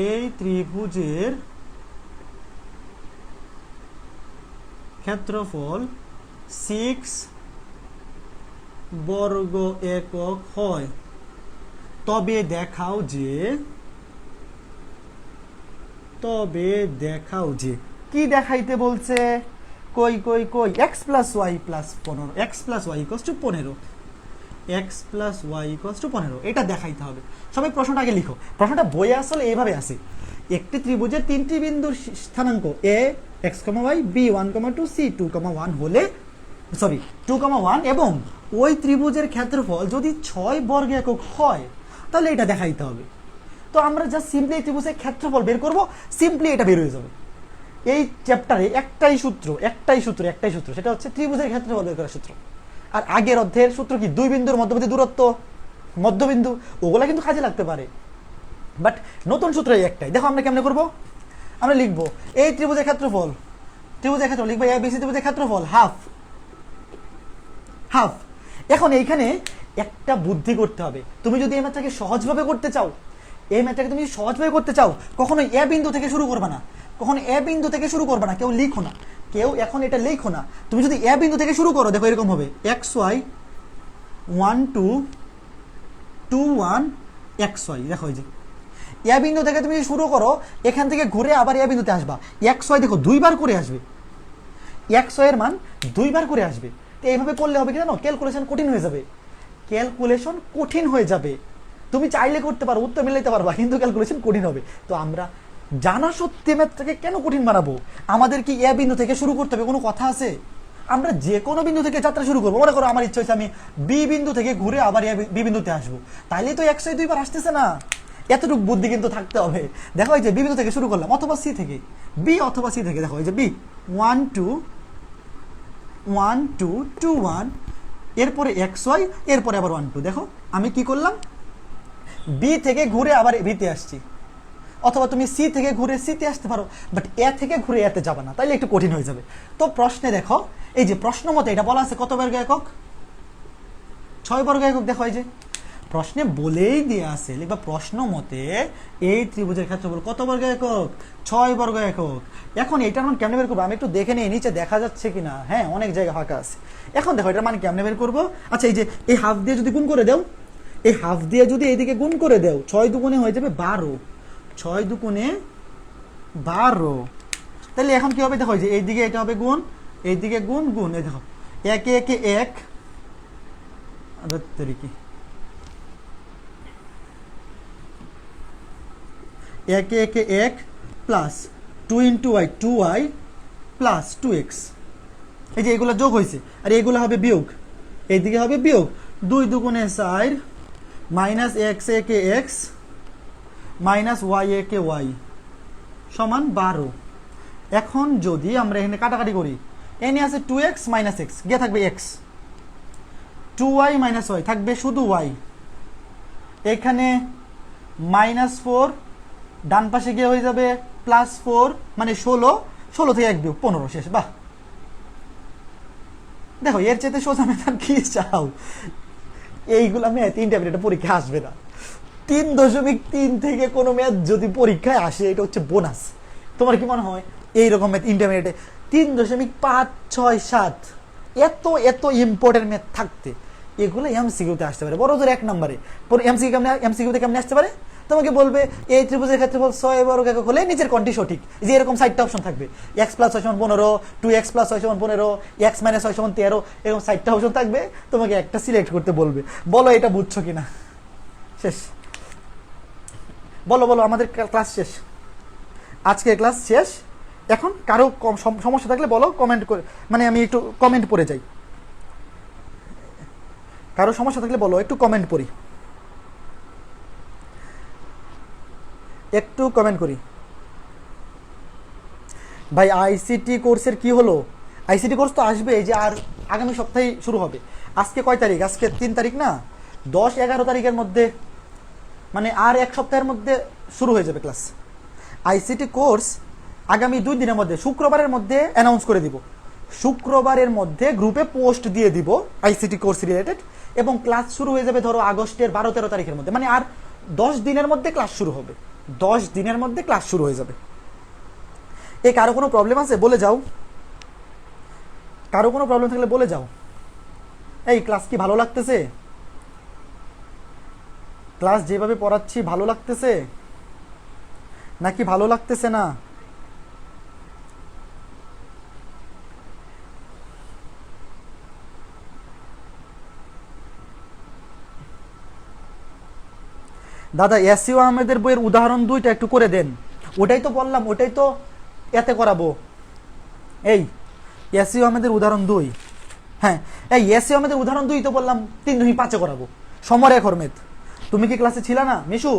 এই ত্রিভুজের ক্ষেত্রফল 6 বর্গ একক হয়, তবে দেখাও যে কি দেখাইতে বলছে, কই কই কই x plus Y plus 15, x plus Y equals to 15, x plus Y equals to 15, এটা দেখাইতে হবে। সবাই প্রশ্নটা আগে লিখো। প্রশ্নটা বইয়ে আসলে এইভাবে আসে, একটি ত্রিভুজের তিনটি বিন্দুর স্থানাঙ্ক a x, y, b 1,2, c 2,1 হলে, সরি 2,1, এবং ওই ত্রিভুজের ক্ষেত্রফল যদি 6 বর্গ একক হয়, তাহলে এটা দেখাইতে হবে। তো আমরা জাস্ট সিম্পলি এই ত্রিভুজের ক্ষেত্রফল বের করব, সিম্পলি এটা বের হয়ে যাবে। এই চ্যাপ্টারে একটাই সূত্র, সেটা হচ্ছে ত্রিভুজের ক্ষেত্রফল বের করার সূত্র। আর আগের অধ্যায়ের সূত্র কি, দুই বিন্দুর মধ্যবর্তী দূরত্ব, মধ্যবিন্দু, ওগুলা কিন্তু কাজে লাগতে পারে, বাট নতুন সূত্র এই একটাই। দেখো আমরা কেমনে করব, আমরা লিখবো এই ত্রিভুজের ক্ষেত্রফল লিখবো এবিসি ত্রিভুজের ক্ষেত্রফল হাফ। এখন এইখানে একটা বুদ্ধি করতে হবে। তুমি যদি এই ম্যাথটাকে সহজভাবে করতে চাও, কখনো এ বিন্দু থেকে শুরু করবে না, কেউ লিখো না, কেউ এখন এটা লিখো না। তুমি যদি এ বিন্দু থেকে শুরু করো, দেখো এরকম হবে xy 1 2 2 1 xy। দেখো এই যে এ বিন্দু থেকে তুমি শুরু করো, এখান থেকে ঘুরে আবার এ বিন্দুতে আসবা, xy দেখো দুইবার করে আসবে, xy এর মান দুইবার করে আসবে। তো এইভাবে করলে হবে কি জানো, ক্যালকুলেশন কঠিন হয়ে যাবে। তুমি চাইলে করতে পারো, উত্তর মিলাইতে পারবা, কিন্তু ক্যালকুলেশন কঠিন হবে। তো আমরা জানা সত্যি ম্যাথটাকে কেন কঠিন বানাবো? আমাদের কি এ বিন্দু থেকে শুরু করতে হবে, কোনো কথা আছে? আমরা যে কোনো বিন্দু থেকে যাত্রা শুরু করবো। মনে করো আমার ইচ্ছা হচ্ছে আমি বি বিন্দু থেকে ঘুরে আবার বি বিন্দুতে আসবো, তাইলে তো xy দুইবার আসতেছে না। এতটুকু বুদ্ধি কিন্তু থাকতে হবে। দেখো এই যে বি বিন্দু থেকে শুরু করলাম, অথবা সি থেকে, দেখো এই যে বি 1 2 1 2 2 1, এরপরে xy, এরপরে আবার 1 2। দেখো আমি কি করলাম, বি থেকে ঘুরে আবার বিতে আসছি, অথবা তুমি সি থেকে ঘুরে সিতে আসতে পারো, বাট এ থেকে ঘুরে এতে যাবে না, তাইলে একটু কঠিন হয়ে যাবে। তো প্রশ্নে দেখো, এই যে প্রশ্ন মতে এটা বলা আছে কত বর্গ একক, 6 বর্গ একক। দেখো এই যে প্রশ্নে বলেই দিয়ে আছে, লিখবা প্রশ্ন মতে এই ত্রিভুজের ক্ষেত্রফল কত বর্গ একক, 6 বর্গ একক। এখন এটার মান কেমনে বের করবো, আমি একটু দেখে নিই নিচে দেখা যাচ্ছে কিনা। হ্যাঁ, অনেক জায়গা ফাঁকা আছে। এখন দেখো এটার মান কেমনে বের করবো। আচ্ছা, এই যে এই হাফ দিয়ে যদি গুণ করে দাও, এইদিকে গুণ করে দাও, 6 দুগুণে হয়ে যাবে 12, 6 দুগুণে 12। তাহলে এখন কি হবে, দেখো যে এইদিকে এটা হবে গুণ, এইদিকে গুণ, এই দেখো একে একে 1, একে একে 1 plus 2 into Y 2y plus 2x। এই যে এগুলো যোগ হয়েছে, আর এগুলো হবে বিয়োগ, এইদিকে হবে বিয়োগ, 2 দুগুণে 4 মাইনাস x একে x মাইনাস y একে y সমান 12। এখন যদি আমরা এখানে কাটাকাটি করি, এনে আছে 2x মাইনাস x, গিয়ে থাকবে x, 2y মাইনাস y থাকবে শুধু y, এখানে মাইনাস 4, ডান পাশে গিয়ে হয়ে যাবে প্লাস 4, মানে 16 থেকে 1 বিয়োগ 15, শেষ। বাহ, দেখো এর চেয়ে সোজা মেথড কি চাও? এইগুলা ম্যাথ ইন্টারমিডিয়েট পরীক্ষা আসবে না। 3.3 থেকে কোনো ম্যাথ যদি পরীক্ষায় আসে, এটা হচ্ছে বোনাস। তোমার কি মনে হয় এইরকম ম্যাথ ইন্টারমিডিয়েটে 3.5 6 7 এত ইম্পর্টেন্ট ম্যাথ থাকতে, এগুলো এমসিকিউতে আসতে পারে, বড় জোর 1 নম্বরে। এমসিকিউতে কেমনে আসতে পারে? তোমাকে বলবে এই ত্রিভুজের ক্ষেত্রফল 6 বর্গ একক হলে নিচের কোনটি সঠিক। যে এরকম 4টা অপশন থাকবে, x প্লাস y সমান 15, 2x প্লাস y সমান 15, x মাইনাস y সমান 13, এরকম 4টা অপশন থাকবে। তোমাকে একটা সিলেক্ট করতে বলবে, বলো এটা বুঝছো কিনা। শেষ, বলো আমাদের ক্লাস শেষ, আজকের ক্লাস শেষ। এখন কারো সমস্যা থাকলে বলো, কমেন্ট করে, মানে আমি একটু কমেন্ট পড়ে যাই। কারো সমস্যা থাকলে বলো, একটু কমেন্ট পড়ি, একটু কমেন্ট করি। ভাই আইসিটি কোর্সের কি হলো? আইসিটি কোর্স তো আসবে, এই যে আর আগামী সপ্তাহে শুরু হবে। আজকে কয় তারিখ? আজকে 3 তারিখ না, 10-11 তারিখের মধ্যে, মানে আর 1 সপ্তাহের মধ্যে শুরু হয়ে যাবে ক্লাস। আইসিটি কোর্স আগামী 2 দিনের মধ্যে, শুক্রবারের মধ্যে অ্যানাউন্স করে দিব। শুক্রবারের মধ্যে গ্রুপে পোস্ট দিয়ে দিব আইসিটি কোর্স রিলেটেড, এবং ক্লাস শুরু হয়ে যাবে ধরো আগস্টের 12-13 তারিখের মধ্যে, মানে আর 10 দিনের মধ্যে ক্লাস শুরু হবে। 10 দিনের মধ্যে ক্লাস শুরু হয়ে যাবে। কারো কোনো প্রবলেম আছে বলে যাও, কারো কোনো প্রবলেম থাকলে বলে যাও। এই ক্লাস কি ভালো লাগতেছে? ক্লাস যেভাবে পড়াচ্ছি ভালো লাগতেছে নাকি ভালো লাগতেছে না? দাদা ইয়াসিউ আহমেদের বইয়ের উদাহরণ 2টা একটু করে দেন। ওটাই তো বললাম, ওটাই তো এতে করাবো। এই ইয়াসিউ আহমেদের উদাহরণ 2, হ্যাঁ এই ইয়াসিউ আহমেদের উদাহরণ 2 তো বললাম 3.5 করাবো। সমরেখ হরমেদ, তুমি কি ক্লাসে ছিল না মিশু?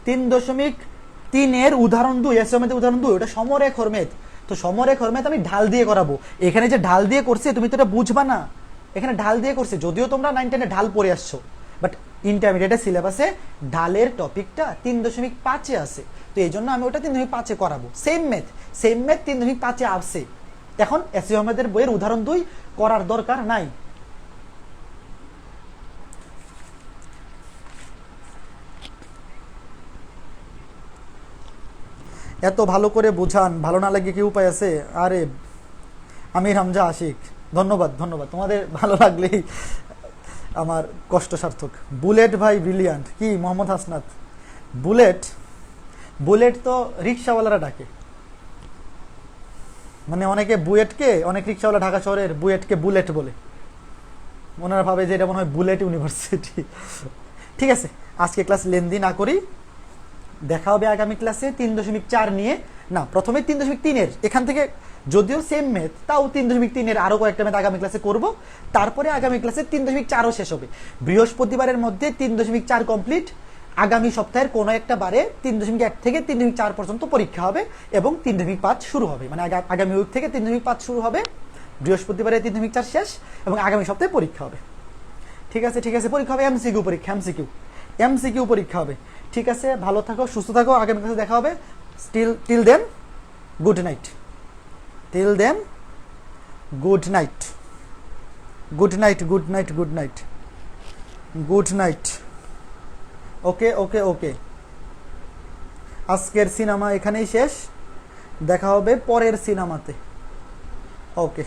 3.3 এর উদাহরণ 2, ইয়াসিউ আহমেদের উদাহরণ 2, ওটা সমরেখ হরমেদ। তো সমরেখ হরমেদ আমি ঢাল দিয়ে করাবো। এখানে যে ঢাল দিয়ে করছে তুমি তো এটা বুঝবা না, এখানে ঢাল দিয়ে করছে। যদিও তোমরা 9-10 ঢাল পড়ে আসছো, বাট ইন্টারমিডিয়েটের সিলেবাসে ঢালের টপিকটা 3.5 আছে। তো এই জন্য আমি ওটা 3.5 করাবো। সেম ম্যাথ 3.5 আসছে। এখন ইয়াসিউ আহমেদের বইয়ের উদাহরণ 2 করার দরকার নাই। এত ভালো করে বোঝান, ভালো না লাগে কি উপায় আছে? আরে আমির হামজা আশিক, ধন্যবাদ ধন্যবাদ, তোমাদের ভালো লাগলেই আমার কষ্ট সার্থক। বুলেট ভাই ব্রিলিয়ান্ট। কি মোহাম্মদ হাসনাত? বুলেট, বুলেট তো রিক্সাওয়ালারা ডাকে, মানে অনেকে বুয়েটকে, অনেক রিক্সাওয়ালা ঢাকা শহরের বুয়েটকে বুলেট বলে। ওনারা ভাবে যে এটা মনে হয় বুলেট ইউনিভার্সিটি। ঠিক আছে, আজকে ক্লাস লেন্দি না করি, দেখা হবে আগামী ক্লাসে 3.4 নিয়ে। না, প্রথমে 3.3 এর এখান থেকে, যদিও সেম ম্যাথ, তাও 3.3 এর আরো কয়েকটা ম্যাথ আগামী ক্লাসে করব। তারপরে আগামী ক্লাসে 3.4ও শেষ হবে। বৃহস্পতিবারের মধ্যে 3.4 কমপ্লিট। আগামী সপ্তাহের কোনো একটা বারে 3.1 থেকে 3.4 পর্যন্ত পরীক্ষা হবে এবং 3.5 শুরু হবে, মানে আগামী উইক থেকে 3.5 শুরু হবে, বৃহস্পতিবারে 3.4 শেষ এবং আগামী সপ্তাহে পরীক্ষা হবে। ঠিক আছে, ঠিক আছে, পরীক্ষা হবে এমসিকিউ পরীক্ষা, এমসিকিউ পরীক্ষা হবে। ঠিক আছে, ভালো থাকো, সুস্থ থাকো, আগামী ক্লাসে দেখা হবে। Till then good night, till then good night, good night, good night, good night, good night. Okay okay okay, আজকের সিনেমা এখানেই শেষ, দেখা হবে পরের সিনেমাতে। ওকে।